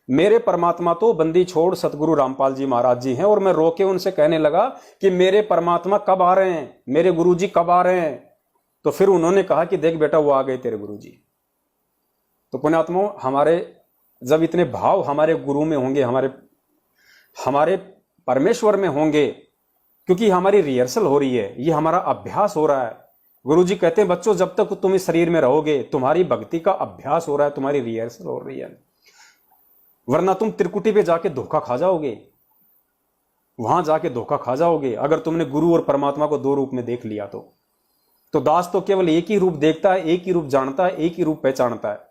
मेरे परमात्मा तो बंदी छोड़ सतगुरु रामपाल जी महाराज जी हैं। और मैं रोके उनसे कहने लगा कि मेरे परमात्मा कब आ रहे हैं, मेरे गुरु जी कब आ रहे हैं। तो फिर उन्होंने कहा कि देख बेटा वो आ गए तेरे गुरु जी। तो पुण्यात्माओं, हमारे जब इतने भाव हमारे गुरु में होंगे, हमारे परमेश्वर में होंगे, क्योंकि हमारी रिहर्सल हो रही है, ये हमारा अभ्यास हो रहा है। गुरु जी कहते हैं बच्चों जब तक तुम इस शरीर में रहोगे तुम्हारी भक्ति का अभ्यास हो रहा है, तुम्हारी रिहर्सल हो रही है, वरना तुम त्रिकुटी पे जाके धोखा खा जाओगे, वहां जाके धोखा खा जाओगे अगर तुमने गुरु और परमात्मा को दो रूप में देख लिया। तो दास तो केवल एक ही रूप देखता है, एक ही रूप जानता है, एक ही रूप पहचानता है।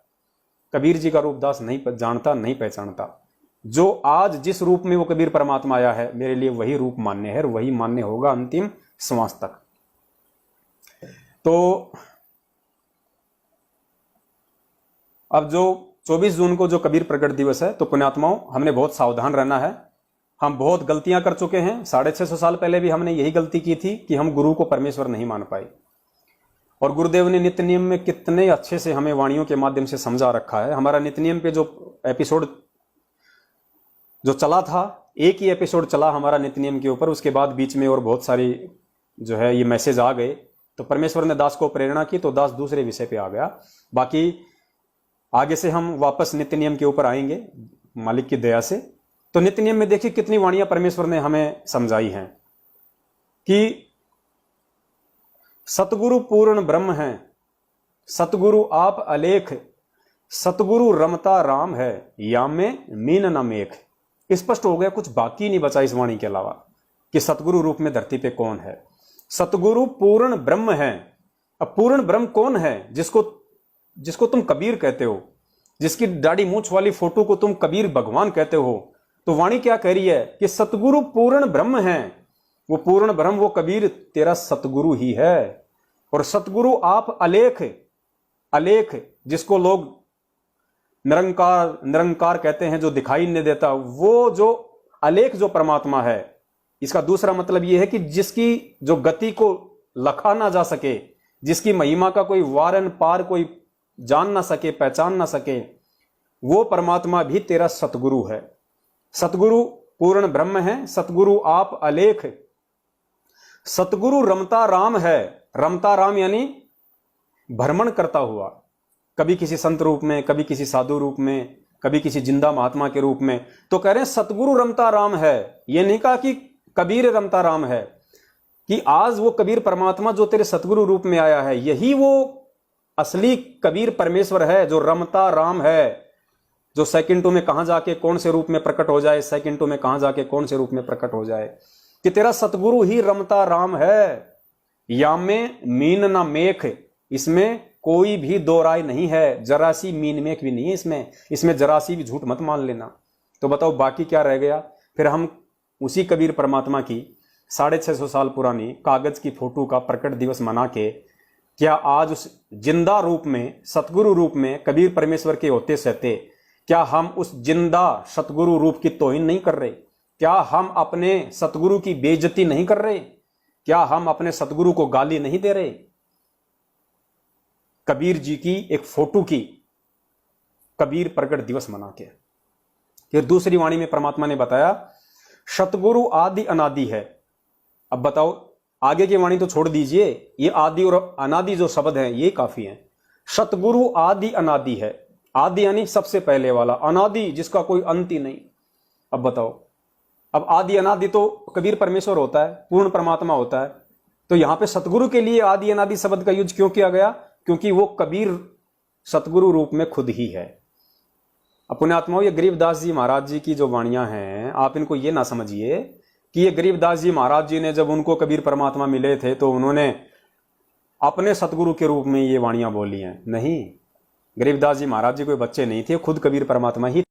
कबीर जी का रूप दास नहीं जानता, नहीं पहचानता। जो आज जिस रूप में वो कबीर परमात्मा आया है, मेरे लिए वही रूप मान्य है और वही मान्य होगा अंतिम श्वास तक। तो अब जो 24 जून को जो कबीर प्रकट दिवस है, तो पुण्यात्माओं हमने बहुत सावधान रहना है। हम बहुत गलतियां कर चुके हैं। 650 साल पहले भी हमने यही गलती की थी कि हम गुरु को परमेश्वर नहीं मान पाए। और गुरुदेव ने नित्य नियम में कितने अच्छे से हमें वाणियों के माध्यम से समझा रखा है। हमारा नित्य नियम पे जो एपिसोड जो चला था, एक ही एपिसोड चला हमारा नित्य नियम के ऊपर, उसके बाद बीच में और बहुत सारी जो है ये मैसेज आ गए। तो परमेश्वर ने दास को प्रेरणा की तो दास दूसरे विषय पे आ गया। बाकी आगे से हम वापस नित्य नियम के ऊपर आएंगे मालिक की दया से। तो नित्य नियम में देखिए कितनी वाणियां परमेश्वर ने हमें समझाई हैं कि सतगुरु पूर्ण ब्रह्म है, सतगुरु आप अलेख, सतगुरु रमता राम है, या में मीन न मेख। स्पष्ट हो गया, कुछ बाकी नहीं बचा इस वाणी के अलावा कि सतगुरु रूप में धरती पे कौन है। सतगुरु पूर्ण ब्रह्म है। अब पूर्ण ब्रह्म कौन है? जिसको तुम कबीर कहते हो, जिसकी दाढ़ी मूंछ वाली फोटो को तुम कबीर भगवान कहते हो। तो वाणी क्या कह रही है कि सतगुरु पूर्ण ब्रह्म है। वो पूर्ण ब्रह्म, वो कबीर तेरा सतगुरु ही है। और सतगुरु आप अलेख, अलेख जिसको लोग निरंकार कहते हैं, जो दिखाई नहीं देता, वो जो अलेख जो परमात्मा है, इसका दूसरा मतलब यह है कि जिसकी जो गति को लखा ना जा सके, जिसकी महिमा का कोई वारन पार कोई जान ना सके, पहचान ना सके, वो परमात्मा भी तेरा सतगुरु है। सतगुरु पूर्ण ब्रह्म है, सतगुरु आप अलेख, सतगुरु रमता राम है। रमता राम यानी भ्रमण करता हुआ, कभी किसी संत रूप में, कभी किसी साधु रूप में, कभी किसी जिंदा महात्मा के रूप में। तो कह रहे हैं सतगुरु रमता राम है। यह नहीं कहा कि कबीर रमता राम है, कि आज वो कबीर परमात्मा जो तेरे सतगुरु रूप में आया है, यही वो असली कबीर परमेश्वर है जो रमता राम है, जो सेकंडों में कहां जाके कौन से रूप में प्रकट हो जाए, सेकंडों में कहां जाके कौन से रूप में प्रकट हो जाए, कि तेरा सतगुरु ही रमता राम है। या में मीन ना मेख, इसमें कोई भी दो राय नहीं है, जरा सी मीन मेख भी नहीं है इसमें जरा सी भी झूठ मत मान लेना। तो बताओ बाकी क्या रह गया? फिर हम उसी कबीर परमात्मा की 650 साल पुरानी कागज की फोटो का प्रकट दिवस मना के क्या आज उस जिंदा रूप में, सतगुरु रूप में कबीर परमेश्वर के होते सहते क्या हम उस जिंदा सतगुरु रूप की तौहीन नहीं कर रहे? क्या हम अपने सतगुरु की बेइज्जती नहीं कर रहे? क्या हम अपने सतगुरु को गाली नहीं दे रहे? कबीर जी की एक फोटो की कबीर प्रकट दिवस मना के। फिर दूसरी वाणी में परमात्मा ने बताया सतगुरु आदि अनादि है। अब बताओ, आगे की वाणी तो छोड़ दीजिए, ये आदि और अनादि जो शब्द हैं ये काफी हैं। सतगुरु आदि अनादि है। आदि यानी सबसे पहले वाला, अनादि जिसका कोई अंत ही नहीं। अब बताओ, अब आदि अनादि तो कबीर परमेश्वर होता है, पूर्ण परमात्मा होता है। तो यहां पे सतगुरु के लिए आदि अनादि शब्द का यूज क्यों किया गया? क्योंकि वो कबीर सतगुरु रूप में खुद ही है। अब पुण्यात्माओं, ये गरीबदास जी महाराज जी की जो वाणियां हैं, आप इनको ये ना समझिए कि ये गरीबदास जी महाराज जी ने जब उनको कबीर परमात्मा मिले थे तो उन्होंने अपने सतगुरु के रूप में ये वाणियां बोली हैं। नहीं, गरीबदास जी महाराज जी कोई बच्चे नहीं थे, खुद कबीर परमात्मा ही